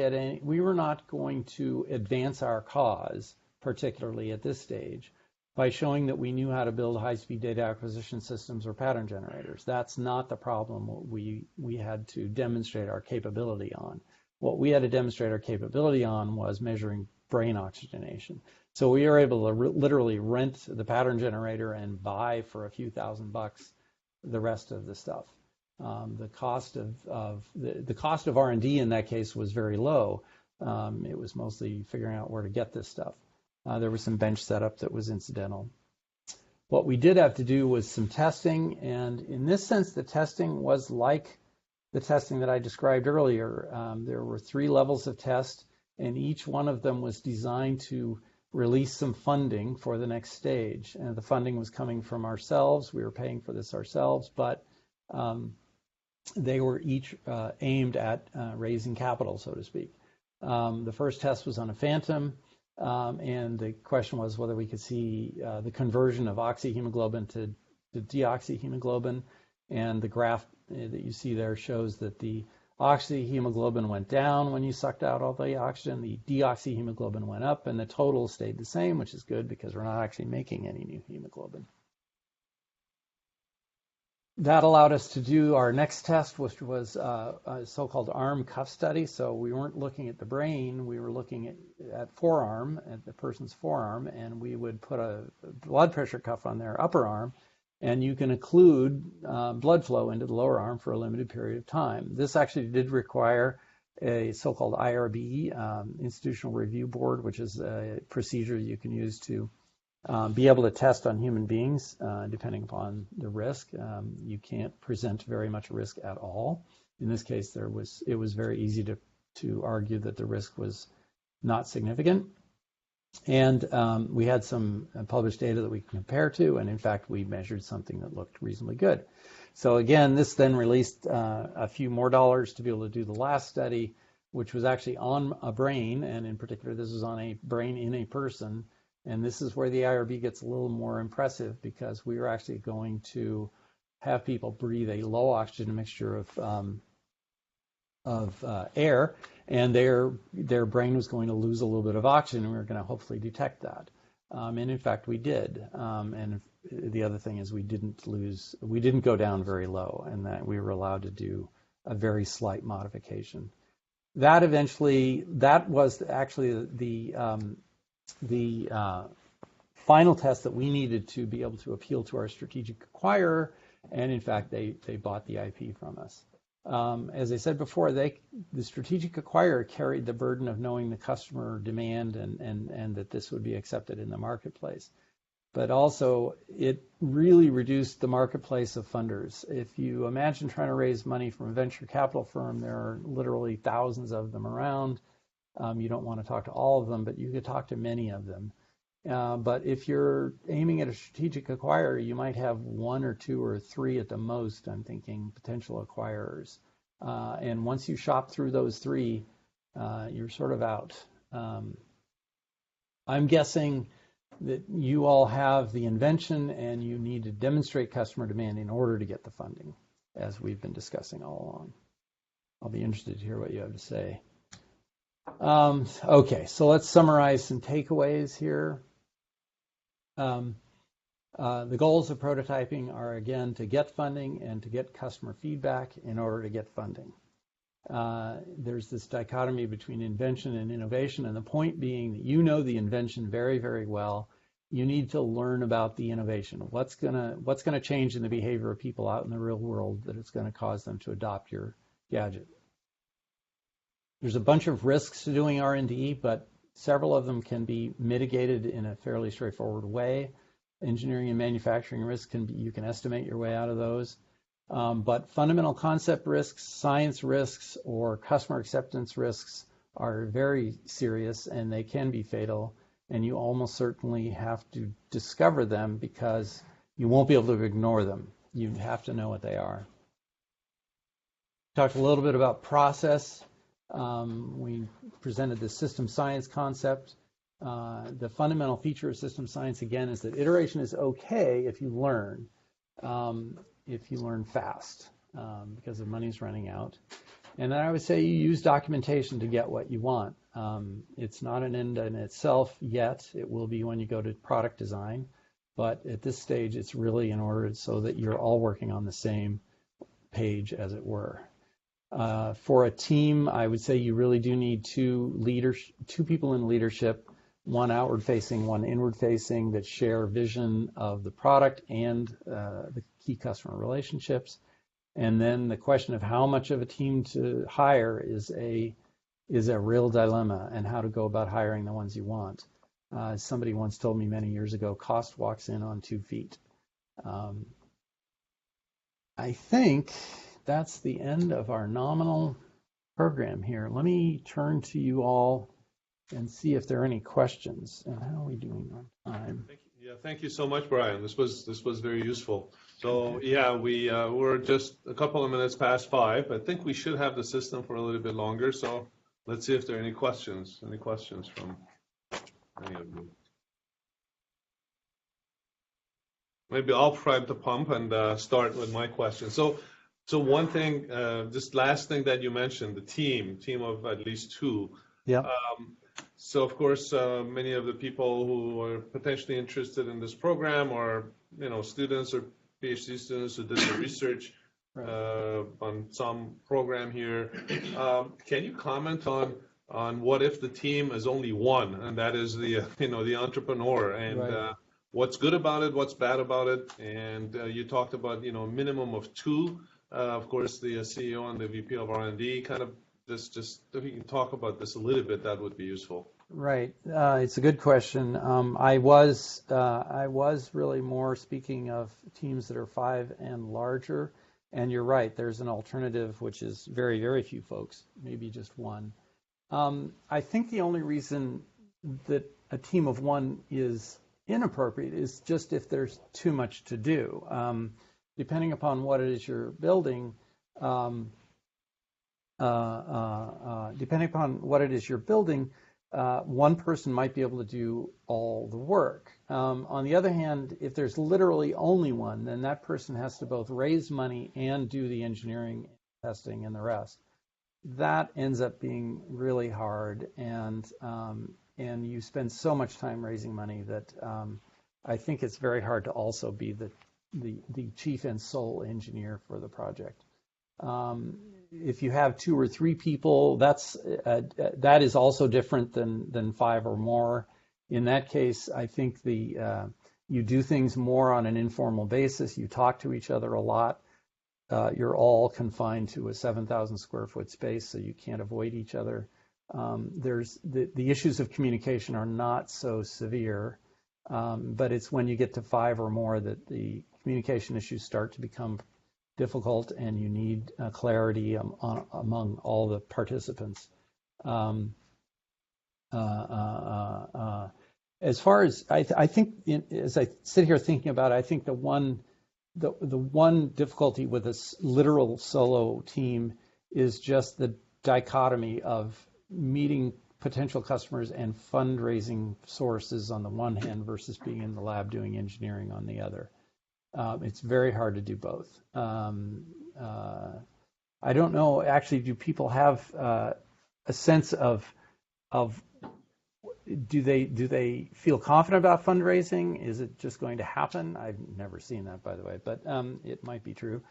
to advance our cause, particularly at this stage, by showing that we knew how to build high-speed data acquisition systems or pattern generators. That's not the problem we had to demonstrate our capability on. What we had to demonstrate our capability on was measuring brain oxygenation. So we were able to literally rent the pattern generator and buy for a few $1,000s the rest of the stuff. The cost of R&D in that case was very low. It was mostly figuring out where to get this stuff. There was some bench setup that was incidental. What we did have to do was some testing, and in this sense, the testing was like the testing that I described earlier. There were 3 levels of test, and each one of them was designed to release some funding for the next stage. And the funding was coming from ourselves. We were paying for this ourselves, but they were each aimed at raising capital, so to speak. The first test was on a Phantom, and the question was whether we could see the conversion of oxyhemoglobin to deoxyhemoglobin. And the graph that you see there shows that the oxyhemoglobin went down when you sucked out all the oxygen, the deoxyhemoglobin went up, and the total stayed the same, which is good because we're not actually making any new hemoglobin. That allowed us to do our next test, which was a so-called arm cuff study. So we weren't looking at the brain, we were looking at forearm, at the person's forearm, and we would put a blood pressure cuff on their upper arm, and you can occlude blood flow into the lower arm for a limited period of time. This actually did require a so-called IRB, Institutional Review Board, which is a procedure you can use to be able to test on human beings, depending upon the risk. You can't present very much risk at all. In this case, it was very easy to argue that the risk was not significant. And we had some published data that we can compare to, and in fact, we measured something that looked reasonably good. So again, this then released a few more dollars to be able to do the last study, which was actually on a brain, and in particular, this was on a brain in a person. And this is where the IRB gets a little more impressive, because we were actually going to have people breathe a low oxygen mixture of air, and their brain was going to lose a little bit of oxygen, and we were going to hopefully detect that. And in fact, we did. And the other thing is we didn't go down very low, and that we were allowed to do a very slight modification. That was actually the final test that we needed to be able to appeal to our strategic acquirer, and in fact, they bought the IP from us. As I said before, the strategic acquirer carried the burden of knowing the customer demand and that this would be accepted in the marketplace. But also, it really reduced the marketplace of funders. If you imagine trying to raise money from a venture capital firm, there are literally thousands of them around. You don't want to talk to all of them, but you could talk to many of them. But if you're aiming at a strategic acquirer, you might have 1 or 2 or 3 at the most, I'm thinking, potential acquirers. And once you shop through those 3, you're sort of out. I'm guessing that you all have the invention and you need to demonstrate customer demand in order to get the funding, as we've been discussing all along. I'll be interested to hear what you have to say. Okay, so let's summarize some takeaways here. The goals of prototyping are, again, to get funding and to get customer feedback in order to get funding. There's this dichotomy between invention and innovation, and the point being that you know the invention very, very well. You need to learn about the innovation. What's gonna change in the behavior of people out in the real world that it's going to cause them to adopt your gadget. There's a bunch of risks to doing R&D, but several of them can be mitigated in a fairly straightforward way. Engineering and manufacturing risks you can estimate your way out of those. But fundamental concept risks, science risks, or customer acceptance risks are very serious, and they can be fatal. And you almost certainly have to discover them because you won't be able to ignore them. You have to know what they are. Talked a little bit about process. We presented the system science concept. The fundamental feature of system science, again, is that iteration is okay if you learn fast, because the money's running out. And then I would say you use documentation to get what you want. It's not an end in itself yet. It will be when you go to product design. But at this stage, it's really in order so that you're all working on the same page, as it were. For a team, I would say you really do need two people in leadership, one outward-facing, one inward-facing, that share vision of the product and the key customer relationships. And then the question of how much of a team to hire is a real dilemma, and how to go about hiring the ones you want. Somebody once told me many years ago, cost walks in on 2 feet. I think that's the end of our nominal program here. Let me turn to you all and see if there are any questions. And how are we doing on time? Thank you so much, Brian. This was very useful. So yeah, we're just a couple of minutes past 5. I think we should have the system for a little bit longer. So let's see if there are any questions. Any questions from any of you? Maybe I'll prime the pump and start with my question. So one thing, just last thing that you mentioned, the team of at least 2. Yeah. So of course, many of the people who are potentially interested in this program are, students or PhD students who did the research on some program here. Can you comment on what if the team is only one, and that is the entrepreneur, and what's good about it, what's bad about it? And you talked about minimum of 2. Of course, the CEO and the VP of R&D kind of just if you can talk about this a little bit, that would be useful. Right. It's a good question. I was really more speaking of teams that are 5 and larger. And you're right. There's an alternative, which is very, very few folks, maybe just 1. I think the only reason that a team of 1 is inappropriate is just if there's too much to do. Depending upon what it is you're building, one person might be able to do all the work. On the other hand, if there's literally only one, then that person has to both raise money and do the engineering, testing, and the rest. That ends up being really hard, and you spend so much time raising money that I think it's very hard to also be the chief and sole engineer for the project. If you have 2 or 3 people, that is also different than 5 or more. In that case, I think you do things more on an informal basis. You talk to each other a lot. You're all confined to a 7,000 square foot space, so you can't avoid each other. There's the issues of communication are not so severe, but it's when you get to 5 or more that the communication issues start to become difficult, and you need clarity among all the participants. As far as I think, as I sit here thinking about it, I think the one difficulty with a literal solo team is just the dichotomy of meeting potential customers and fundraising sources on the one hand versus being in the lab doing engineering on the other. It's very hard to do both. I don't know, actually, do people have a sense of do they feel confident about fundraising? Is it just going to happen? I've never seen that, by the way, but it might be true.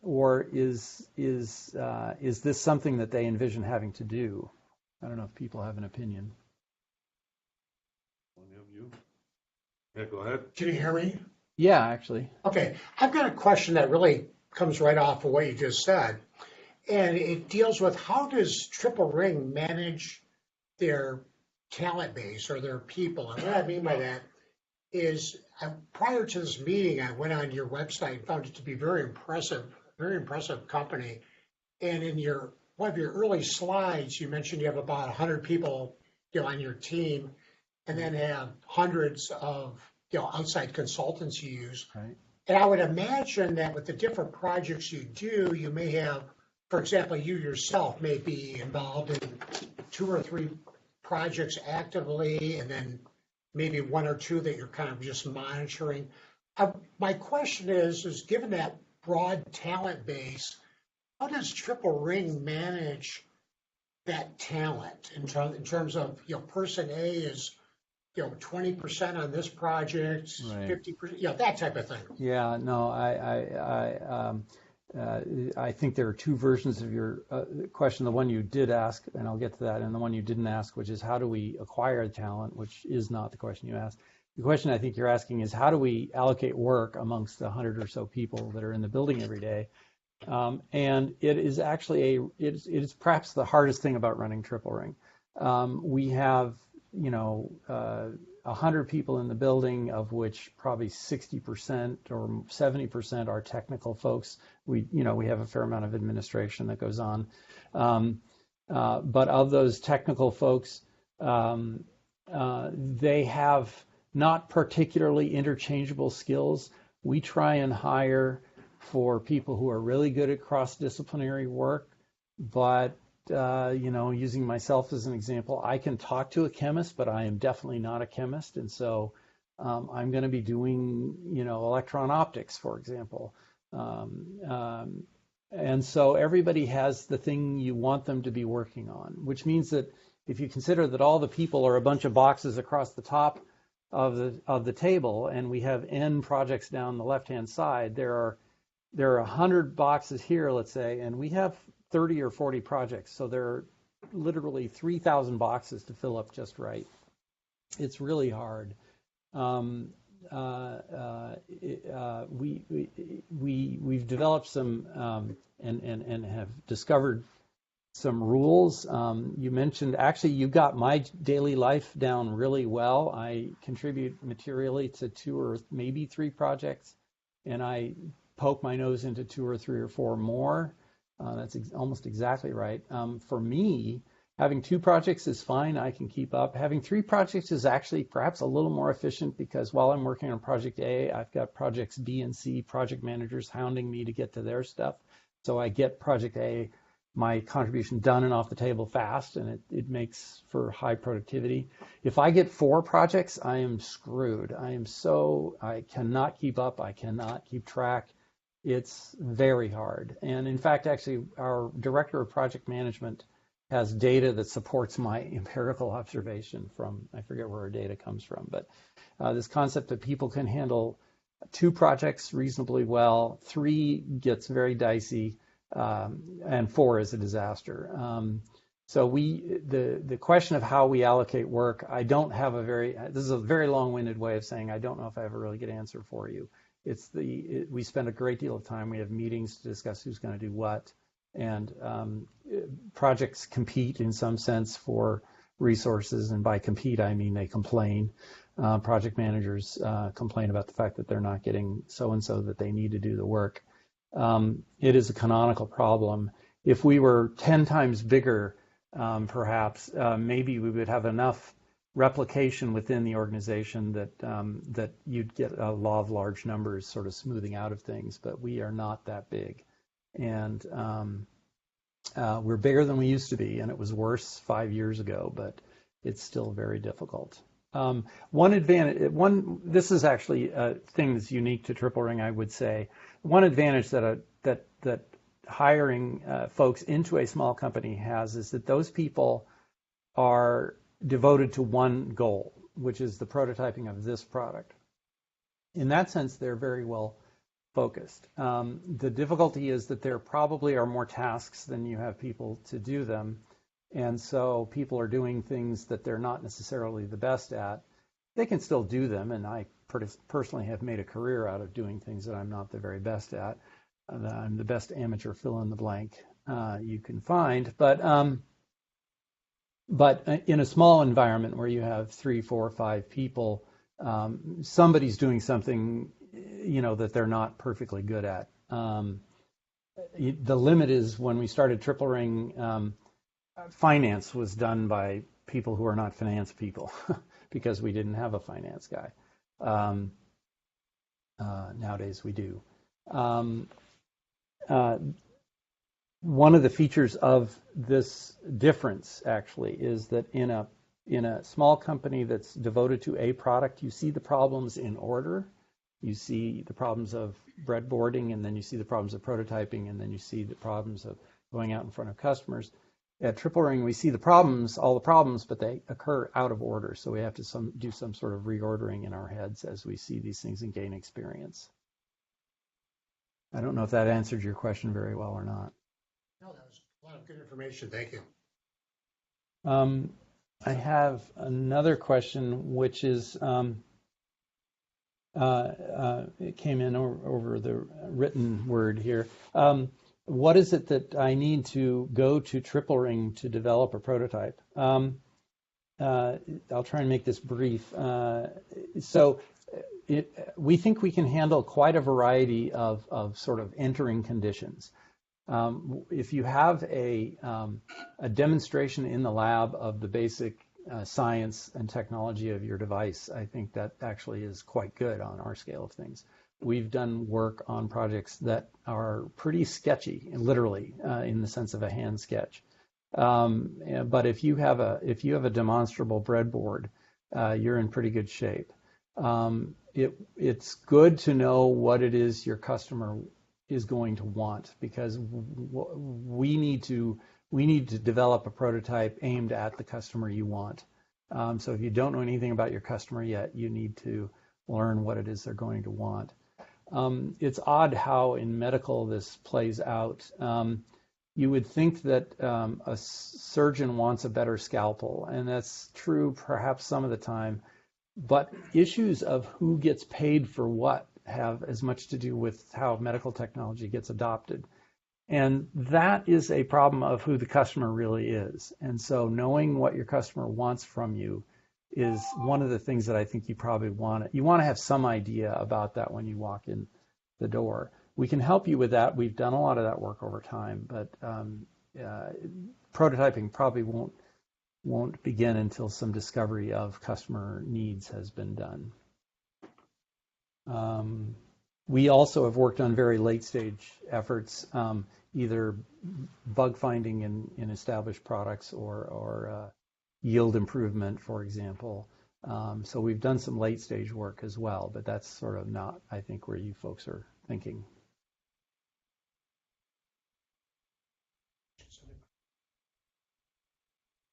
Or is this something that they envision having to do? I don't know if people have an opinion. One of you. Yeah, go ahead. Can you hear me? Yeah, actually. Okay. I've got a question that really comes right off of what you just said. And it deals with how does Triple Ring manage their talent base or their people? And what I mean by that is prior to this meeting, I went on your website and found it to be very impressive company. And in one of your early slides, you mentioned you have about 100 people, on your team, and then have hundreds of, outside consultants you use. Right. And I would imagine that with the different projects you do, you may have, for example, you yourself may be involved in 2 or 3 projects actively, and then maybe 1 or 2 that you're kind of just monitoring. My question is given that broad talent base, how does Triple Ring manage that talent in terms of, person A is, 20% on this project, Right. 50%, that type of thing. Yeah, no, I think there are 2 versions of your question. The one you did ask, and I'll get to that, and the one you didn't ask, which is how do we acquire talent, which is not the question you asked. The question I think you're asking is how do we allocate work amongst the 100 or so people that are in the building every day? And it is actually it is perhaps the hardest thing about running Triple Ring. We have 100 people in the building, of which probably 60% or 70% are technical folks. We have a fair amount of administration that goes on. But of those technical folks, they have not particularly interchangeable skills. We try and hire for people who are really good at cross-disciplinary work, but using myself as an example, I can talk to a chemist, but I am definitely not a chemist. And so I'm going to be doing, electron optics, for example. And so everybody has the thing you want them to be working on, which means that if you consider that all the people are a bunch of boxes across the top of the table, and we have N projects down the left-hand side, there are 100 boxes here, let's say, and we have 30 or 40 projects. So there are literally 3,000 boxes to fill up just right. It's really hard. We've developed some and have discovered some rules. You mentioned, actually, you got my daily life down really well. I contribute materially to 2 or maybe 3 projects, and I poke my nose into 2 or 3 or 4 more. That's almost exactly right. For me, having 2 projects is fine. I can keep up. Having 3 projects is actually perhaps a little more efficient because while I'm working on project A, I've got projects B and C, project managers hounding me to get to their stuff. So I get project A, my contribution done and off the table fast, and it makes for high productivity. If I get 4 projects, I am screwed. I cannot keep up. I cannot keep track. It's very hard. And in fact, actually, our director of project management has data that supports my empirical observation from, I forget where our data comes from, but this concept that people can handle 2 projects reasonably well, 3 gets very dicey, and 4 is a disaster. So the question of how we allocate work, I don't have this is a very long-winded way of saying I don't know if I have a really good answer for you. We spend a great deal of time. We have meetings to discuss who's going to do what, and projects compete in some sense for resources, and by compete I mean they complain. Project managers complain about the fact that they're not getting so-and-so that they need to do the work. It is a canonical problem. If we were 10 times bigger, perhaps, maybe we would have enough replication within the organization that you'd get a law of large numbers sort of smoothing out of things, but we are not that big. And we're bigger than we used to be, and it was worse 5 years ago, but it's still very difficult. This is actually a thing that's unique to Triple Ring, I would say. One advantage that hiring folks into a small company has is that those people are devoted to one goal, which is the prototyping of this product. In that sense, they're very well focused. The difficulty is that there probably are more tasks than you have people to do them. And so people are doing things that they're not necessarily the best at. They can still do them, and I personally have made a career out of doing things that I'm not the very best at. I'm the best amateur fill in the blank you can find. But in a small environment where you have 3, 4, 5 people, somebody's doing something, that they're not perfectly good at. The limit is when we started Triple Ring, finance was done by people who are not finance people because we didn't have a finance guy. Nowadays we do. One of the features of this difference actually is that in a small company that's devoted to a product, you see the problems in order. You see the problems of breadboarding, and then you see the problems of prototyping, and then you see the problems of going out in front of customers. At Triple Ring, we see all the problems, but they occur out of order. So we have to do some sort of reordering in our heads as we see these things and gain experience. I don't know if that answered your question very well or not. No, that was a lot of good information. Thank you. I have another question, which is, it came in over the written word here. What is it that I need to go to Triple Ring to develop a prototype? I'll try and make this brief. We think we can handle quite a variety of sort of entering conditions. If you have a demonstration in the lab of the basic science and technology of your device, I think that actually is quite good on our scale of things. We've done work on projects that are pretty sketchy, literally, in the sense of a hand sketch. But if you have a demonstrable breadboard, you're in pretty good shape. It's good to know what it is your customer is going to want, because we need to develop a prototype aimed at the customer you want. So if you don't know anything about your customer yet, you need to learn what it is they're going to want. It's odd how in medical this plays out. You would think that a surgeon wants a better scalpel, and that's true perhaps some of the time, but issues of who gets paid for what have as much to do with how medical technology gets adopted. And that is a problem of who the customer really is. And so knowing what your customer wants from you is one of the things that I think you probably want. You want to have some idea about that when you walk in the door. We can help you with that. We've done a lot of that work over time, but prototyping probably won't begin until some discovery of customer needs has been done. We also have worked on very late stage efforts, either bug finding in established products or yield improvement, for example. So we've done some late stage work as well, but that's sort of not, I think, where you folks are thinking.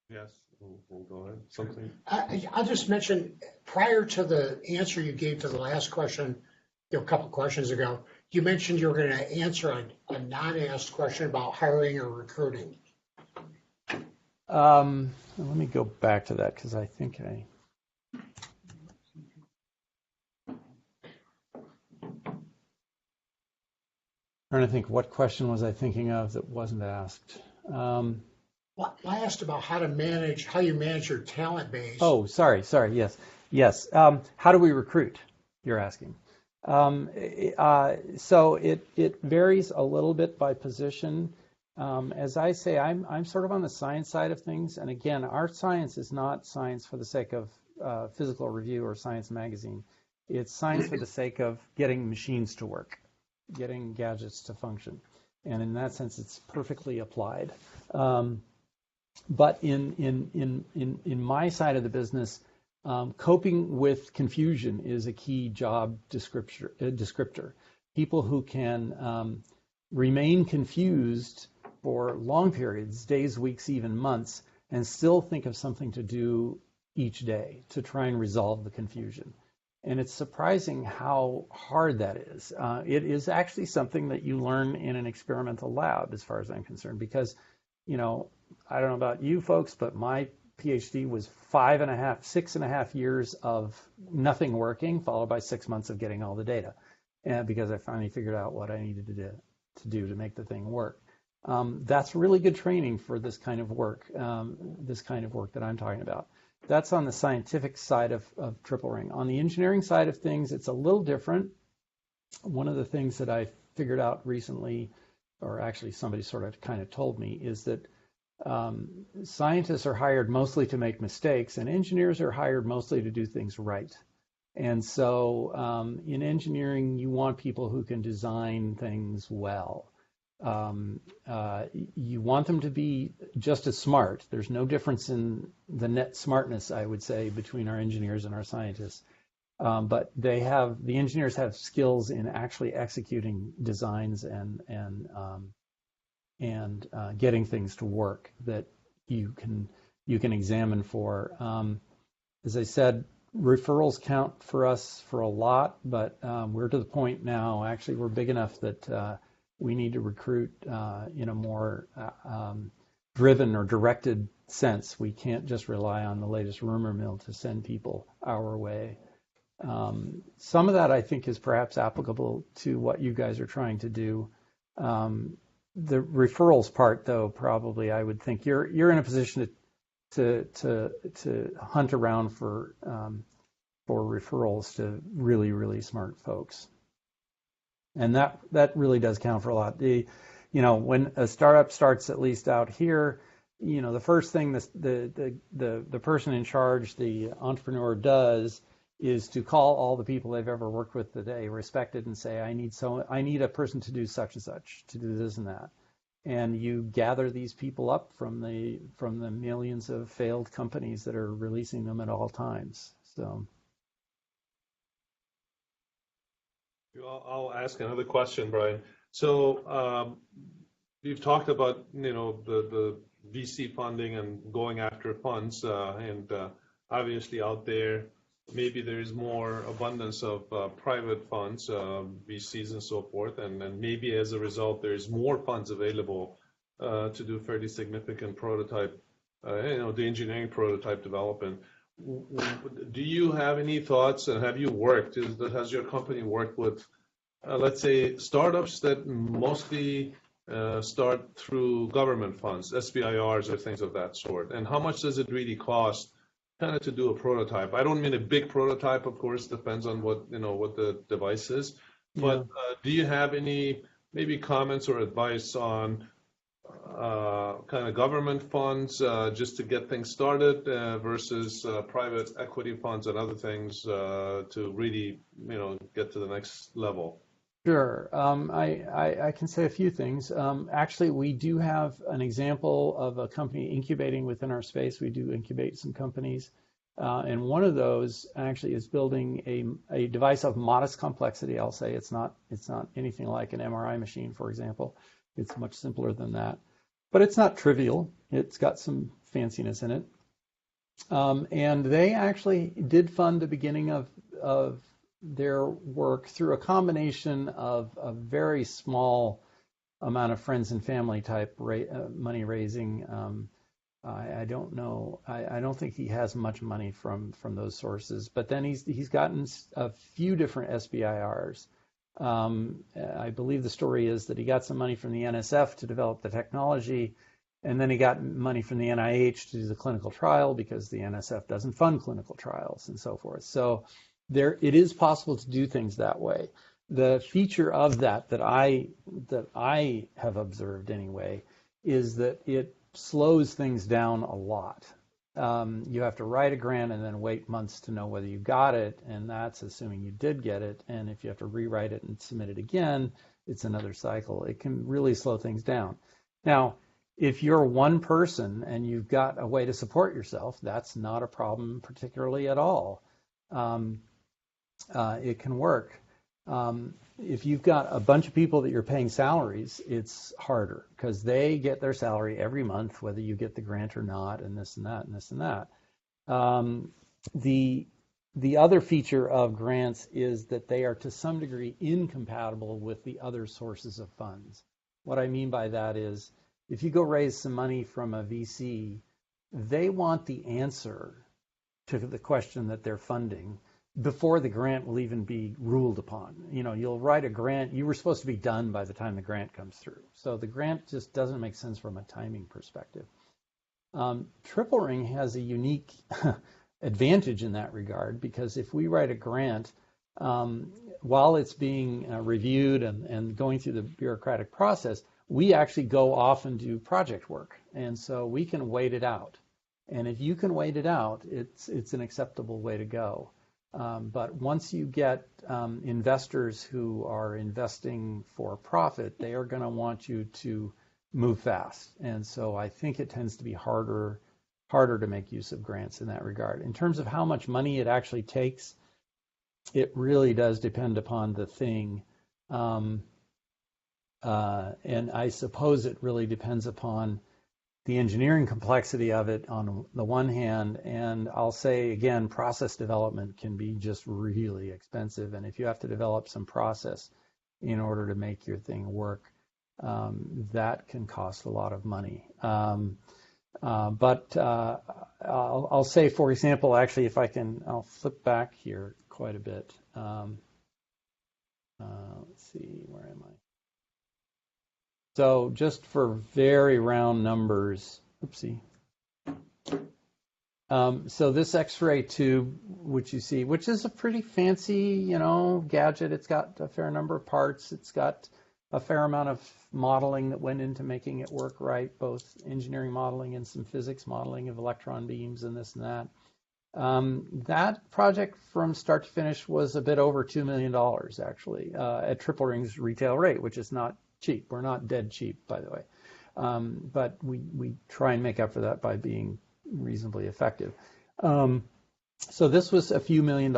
Yes, we'll go ahead. Something. I'll just mention, prior to the answer you gave to the last question, a couple questions ago, you mentioned you were going to answer a non-asked question about hiring or recruiting. Let me go back to that because I think trying to think what question was I thinking of that wasn't asked. Well, I asked about how you manage your talent base. Oh, sorry. Yes. How do we recruit? You're asking. So it varies a little bit by position. As I say, I'm sort of on the science side of things, and again, our science is not science for the sake of Physical Review or Science Magazine. It's science for the sake of getting machines to work, getting gadgets to function, and in that sense, it's perfectly applied. But in my side of the business, coping with confusion is a key job descriptor. People who can remain confused for long periods, days, weeks, even months, and still think of something to do each day to try and resolve the confusion. And it's surprising how hard that is. It is actually something that you learn in an experimental lab, as far as I'm concerned, because, I don't know about you folks, but my PhD was 6.5 years of nothing working, followed by 6 months of getting all the data, and because I finally figured out what I needed to do to make the thing work. That's really good training for this kind of work that I'm talking about. That's on the scientific side of triple ring. On the engineering side of things, it's a little different. One of the things that I figured out recently, or actually somebody sort of kind of told me, is that scientists are hired mostly to make mistakes, and engineers are hired mostly to do things right. And so in engineering, you want people who can design things well. You want them to be just as smart. There's no difference in the net smartness, I would say, between our engineers and our scientists. But the engineers have skills in actually executing designs and getting things to work that you can examine for. As I said, referrals count for us for a lot, but we're to the point now. Actually, we're big enough that we need to recruit in a more driven or directed sense. We can't just rely on the latest rumor mill to send people our way. Some of that, I think, is perhaps applicable to what you guys are trying to do. The referrals part, though, probably I would think you're in a position to hunt around for referrals to really, really smart folks. And that really does count for a lot. When a startup starts, at least out here, the first thing the person in charge, the entrepreneur, does is to call all the people they've ever worked with that they respected and say, I need a person to do such and such, to do this and that. And you gather these people up from the millions of failed companies that are releasing them at all times. So. I'll ask another question, Brian. So you've talked about the VC funding and going after funds, and obviously out there maybe there is more abundance of private funds, VCs and so forth, and maybe as a result there's more funds available to do fairly significant prototype, the engineering prototype development. Do you have any thoughts, and have you worked, has your company worked with, let's say, startups that mostly start through government funds, SBIRs or things of that sort? And how much does it really cost kind of to do a prototype? I don't mean a big prototype, of course, depends on what the device is. But do you have any maybe comments or advice on kind of government funds just to get things started versus private equity funds and other things to really get to the next level? Sure. I can say a few things. Actually, we do have an example of a company incubating within our space. We do incubate some companies. And one of those actually is building a device of modest complexity. I'll say it's not anything like an MRI machine, for example. It's much simpler than that. But it's not trivial. It's got some fanciness in it. And they actually did fund the beginning of their work through a combination of a very small amount of friends and family type money raising. I don't know. I don't think he has much money from those sources. But then he's gotten a few different SBIRs. I believe the story is that he got some money from the NSF to develop the technology, and then he got money from the NIH to do the clinical trial because the NSF doesn't fund clinical trials and so forth. So it is possible to do things that way. The feature of that I have observed anyway is that it slows things down a lot. You have to write a grant and then wait months to know whether you got it, and that's assuming you did get it. And if you have to rewrite it and submit it again, it's another cycle. It can really slow things down. Now, if you're one person and you've got a way to support yourself, that's not a problem particularly at all. It can work. If you've got a bunch of people that you're paying salaries, it's harder because they get their salary every month, whether you get the grant or not, and this and that and this and that. The other feature of grants is that they are to some degree incompatible with the other sources of funds. What I mean by that is if you go raise some money from a VC, they want the answer to the question that they're funding before the grant will even be ruled upon. You know, you'll write a grant, you were supposed to be done by the time the grant comes through. So the grant just doesn't make sense from a timing perspective. Triple Ring has a unique advantage in that regard because if we write a grant, while it's being reviewed and going through the bureaucratic process, we actually go off and do project work. And so we can wait it out. And if you can wait it out, it's an acceptable way to go. But once you get investors who are investing for profit, they are going to want you to move fast. And so I think it tends to be harder to make use of grants in that regard. In terms of how much money it actually takes, it really does depend upon the thing. And I suppose it really depends upon the engineering complexity of it on the one hand, and I'll say again, process development can be just really expensive. And if you have to develop some process in order to make your thing work, that can cost a lot of money. But I'll say, for example, actually, if I can, I'll flip back here quite a bit. Let's see, where am I? So just for very round numbers, oopsie. So this Xray Tube, which you see, which is a pretty fancy, gadget. It's got a fair number of parts. It's got a fair amount of modeling that went into making it work right, both engineering modeling and some physics modeling of electron beams and this and that. That project from start to finish was a bit over $2 million, actually, at Triple Ring's retail rate, which is not cheap. We're not dead cheap, by the way. But we try and make up for that by being reasonably effective. So this was a few $1 million.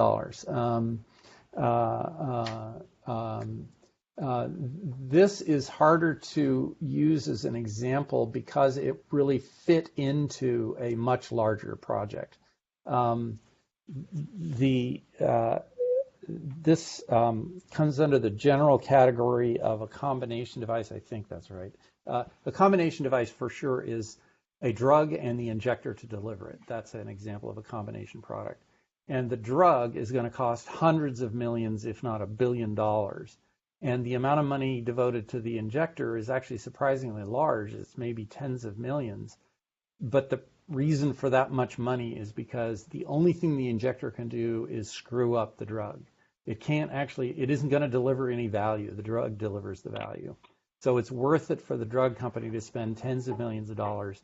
This is harder to use as an example because it really fit into a much larger project. This comes under the general category of a combination device. I think that's right. The combination device for sure is a drug and the injector to deliver it. That's an example of a combination product. And the drug is going to cost hundreds of millions, if not $1 billion. And the amount of money devoted to the injector is actually surprisingly large. It's maybe tens of millions. But the reason for that much money is because the only thing the injector can do is screw up the drug. It isn't going to deliver any value. The drug delivers the value. So it's worth it for the drug company to spend tens of millions of dollars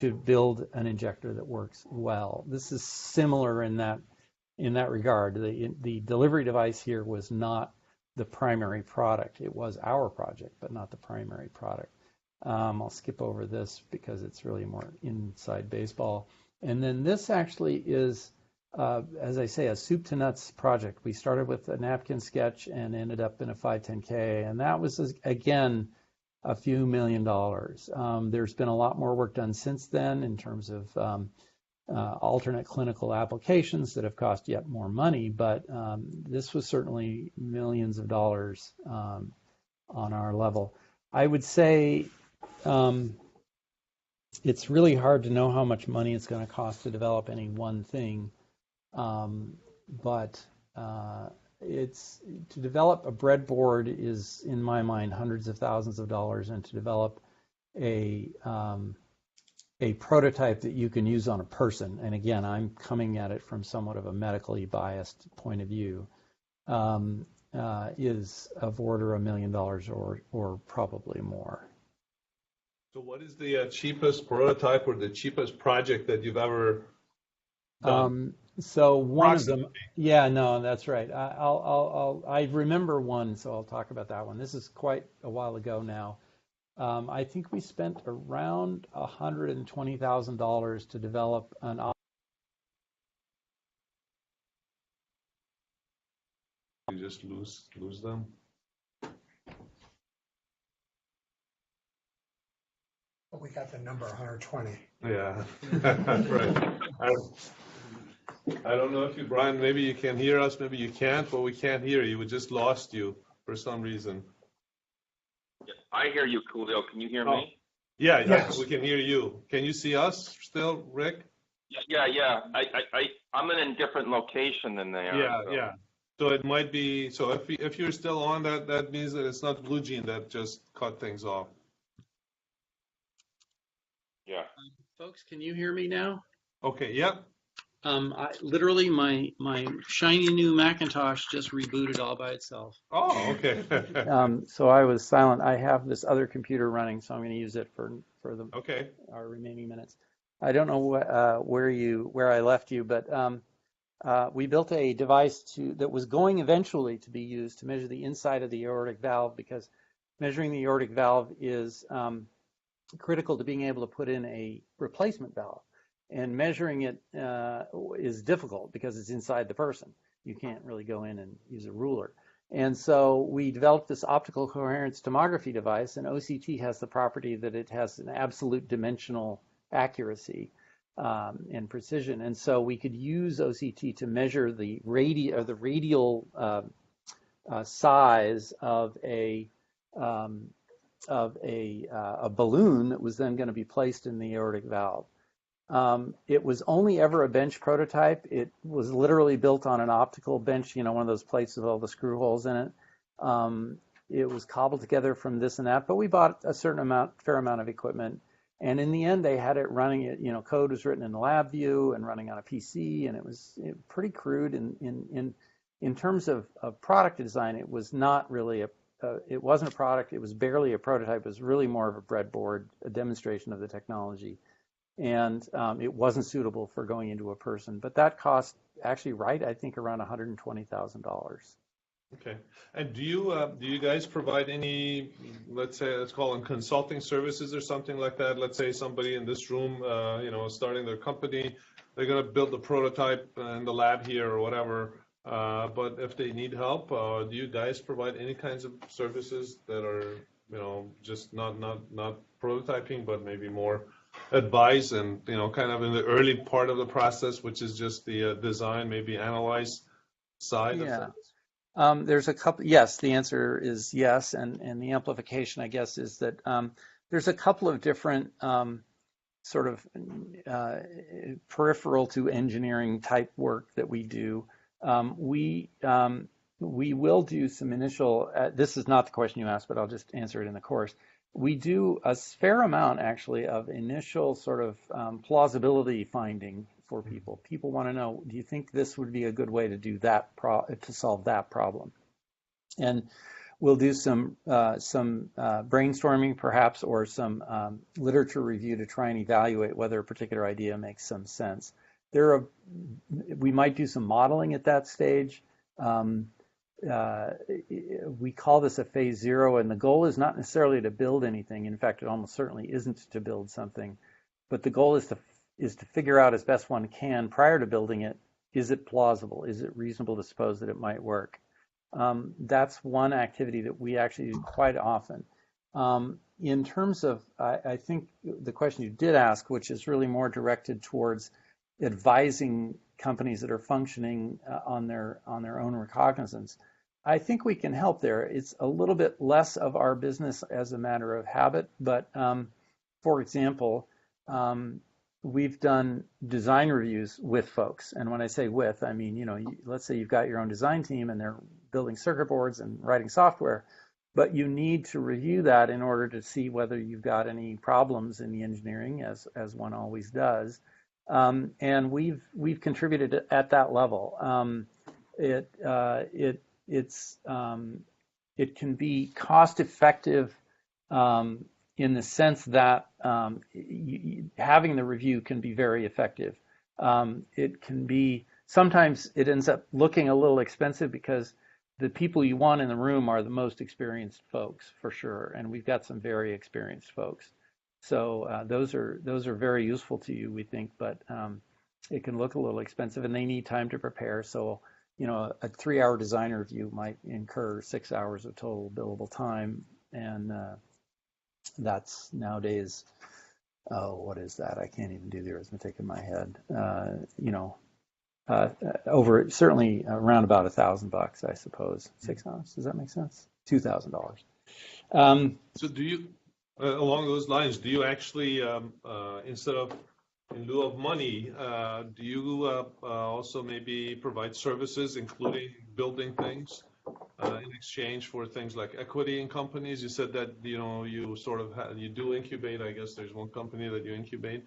to build an injector that works well. This is similar in that regard. The delivery device here was not the primary product. It was our project, but not the primary product. I'll skip over this because it's really more inside baseball. And then this actually is, as I say, a soup to nuts project. We started with a napkin sketch and ended up in a 510K, and that was, again, a few $1 million. There's been a lot more work done since then in terms of alternate clinical applications that have cost yet more money, but this was certainly millions of dollars on our level. I would say it's really hard to know how much money it's going to cost to develop any one thing, but to develop a breadboard is, in my mind, hundreds of thousands of dollars, and to develop a prototype that you can use on a person, and again, I'm coming at it from somewhat of a medically biased point of view, is of order $1 million or probably more. So what is the cheapest prototype or the cheapest project that you've ever done? So one of them, yeah, no, that's right. I remember one, so I'll talk about that one. This is quite a while ago now. I think we spent around $120,000 to develop an. You just lose them? But we got the number 120. Yeah, right. I don't know if you, Brian, maybe you can hear us, maybe you can't, but we can't hear you. We just lost you for some reason. I hear you, Coolio. Can you hear me? Yeah, Yes. we can hear you. Can you see us still, Rick? Yeah. I'm in a different location than they are. Yeah. So it might be, so if you're still on, that means that it's not Blue Jean that just cut things off. Yeah. Folks, can you hear me now? Okay, yep. Literally, my shiny new Macintosh just rebooted all by itself. Oh, okay. So I was silent. I have this other computer running, so I'm going to use it for Okay. our remaining minutes. I don't know where I left you, but we built a device that was going eventually to be used to measure the inside of the aortic valve, because measuring the aortic valve is critical to being able to put in a replacement valve. And measuring it is difficult because it's inside the person. You can't really go in and use a ruler. And so we developed this optical coherence tomography device, and OCT has the property that it has an absolute dimensional accuracy and precision. And so we could use OCT to measure the radial size of a balloon that was then going to be placed in the aortic valve. It was only ever a bench prototype. It was literally built on an optical bench, one of those plates with all the screw holes in it. It was cobbled together from this and that, but we bought a fair amount of equipment. And in the end, they had it running, code was written in LabVIEW and running on a PC, and it was pretty crude. In terms of product design, it was not really it wasn't a product. It was barely a prototype. It was really more of a breadboard, a demonstration of the technology. And it wasn't suitable for going into a person. But that cost actually, I think, around $120,000. Okay. And do you guys provide any, let's call them consulting services or something like that? Let's say somebody in this room, starting their company, they're going to build a prototype in the lab here or whatever. But if they need help, do you guys provide any kinds of services that are, just not prototyping, but maybe more advice and, kind of in the early part of the process, which is just the design, maybe analyze side of things? There's a couple. Yes, the answer is yes, and the amplification, I guess, is that there's a couple of different sort of peripheral to engineering type work that we do. We will do some initial. This is not the question you asked, but I'll just answer it in the course. We do a fair amount, actually, of initial sort of plausibility finding for people. People want to know, do you think this would be a good way to do that to solve that problem? And we'll do some brainstorming, perhaps, or some literature review to try and evaluate whether a particular idea makes some sense. We might do some modeling at that stage. We call this a phase zero, and the goal is not necessarily to build anything. In fact, it almost certainly isn't to build something, but the goal is to figure out as best one can prior to building it, is it plausible? Is it reasonable to suppose that it might work? That's one activity that we actually do quite often. In terms of, I think the question you did ask, which is really more directed towards advising companies that are functioning on their own recognizance, I think we can help there. It's a little bit less of our business as a matter of habit, but for example, we've done design reviews with folks. And when I say with, I mean, let's say you've got your own design team and they're building circuit boards and writing software, but you need to review that in order to see whether you've got any problems in the engineering, as one always does. And we've contributed at that level. It can be cost effective in the sense that having the review can be very effective. It can be, sometimes it ends up looking a little expensive because the people you want in the room are the most experienced folks, for sure, and we've got some very experienced folks. So those are very useful to you, we think, but it can look a little expensive, and they need time to prepare. So a 3-hour design review might incur 6 hours of total billable time, and that's nowadays, what is that? I can't even do the arithmetic in my head. Over certainly around about $1,000, I suppose. 6 hours, does that make sense? $2,000. So do you, along those lines, do you actually, instead of in lieu of money, do you also maybe provide services, including building things, in exchange for things like equity in companies? You said that you sort of you do incubate. I guess there's one company that you incubate.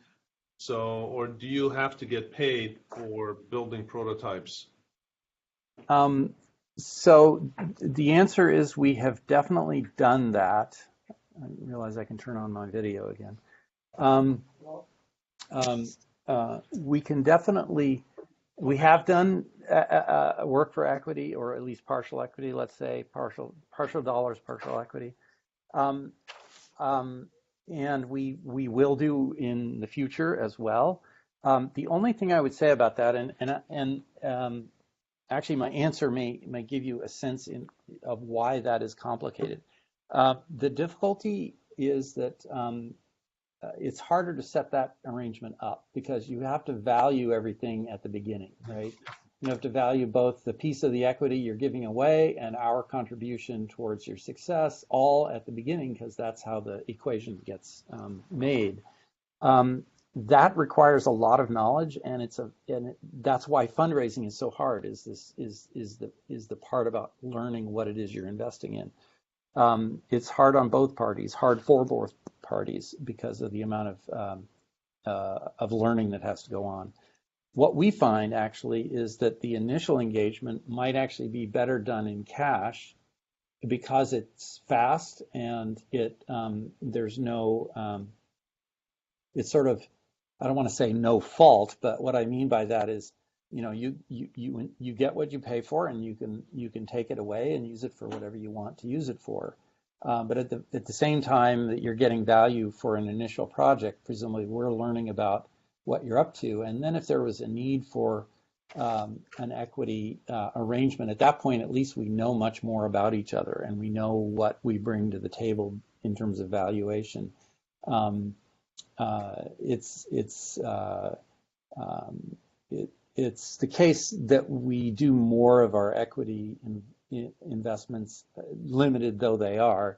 So, or do you have to get paid for building prototypes? So the answer is we have definitely done that. I realize I can turn on my video again. We have done work for equity, or at least partial equity, let's say, partial dollars, partial equity. And we will do in the future as well. The only thing I would say about that, and actually my answer may give you a sense of why that is complicated. The difficulty is that it's harder to set that arrangement up because you have to value everything at the beginning, right? You have to value both the piece of the equity you're giving away and our contribution towards your success all at the beginning, because that's how the equation gets made. That requires a lot of knowledge, and that's why fundraising is so hard. Is the part about learning what it is you're investing in. It's hard on both parties, hard for both parties, because of the amount of learning that has to go on. What we find actually is that the initial engagement might actually be better done in cash because it's fast and there's no, it's sort of, I don't want to say no fault, but what I mean by that is, you get what you pay for, and you can take it away and use it for whatever you want to use it for. But at the same time that you're getting value for an initial project, presumably we're learning about what you're up to. And then if there was a need for an equity arrangement, at that point, at least we know much more about each other and we know what we bring to the table in terms of valuation. It's the case that we do more of our equity investments, limited though they are.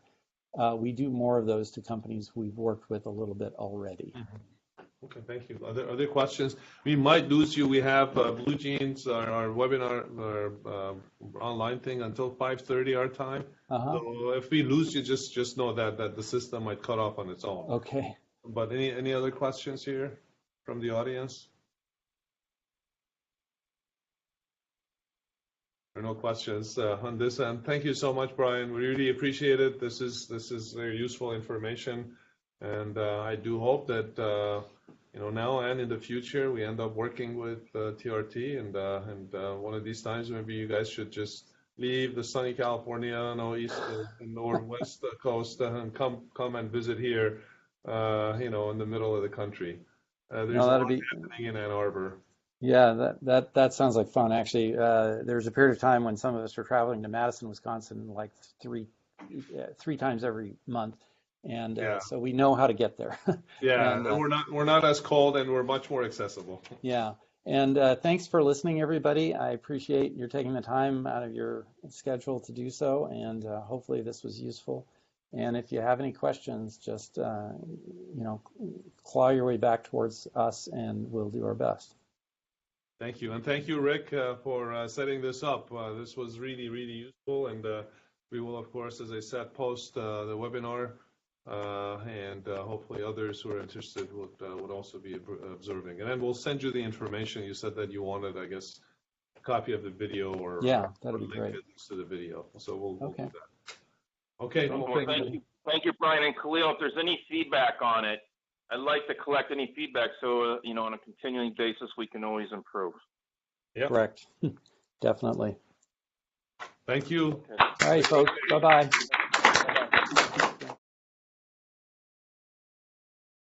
We do more of those to companies we've worked with a little bit already. Mm-hmm. Okay, thank you. Other questions? We might lose you. We have Blue Jeans, our webinar, our online thing until 5:30 our time. So if we lose you, just know that the system might cut off on its own. Okay. But any other questions here from the audience? There are no questions on this end. Thank you so much, Brian. We really appreciate it. This is very useful information, and I do hope that now and in the future we end up working with TRT, and one of these times maybe you guys should just leave the sunny California, east and northwest coast, and come and visit here. In the middle of the country. There's a lot happening in Ann Arbor. Yeah, that sounds like fun. Actually, there was a period of time when some of us were traveling to Madison, Wisconsin, like three times every month, and so we know how to get there. Yeah, and we're not as cold, and we're much more accessible. Yeah, and thanks for listening, everybody. I appreciate your taking the time out of your schedule to do so, and hopefully this was useful. And if you have any questions, just claw your way back towards us, and we'll do our best. Thank you, and thank you, Rick, for setting this up. This was really, really useful, and we will, of course, as I said, post the webinar, and hopefully others who are interested would also be observing. And then we'll send you the information. You said that you wanted, I guess, a copy of the video or that'd be great. To the video, so we'll do that. Okay. Well, thank you, Brian and Khalil. If there's any feedback on it, I'd like to collect any feedback so, on a continuing basis, we can always improve. Yeah. Correct. Definitely. Thank you. All right, folks. Bye-bye.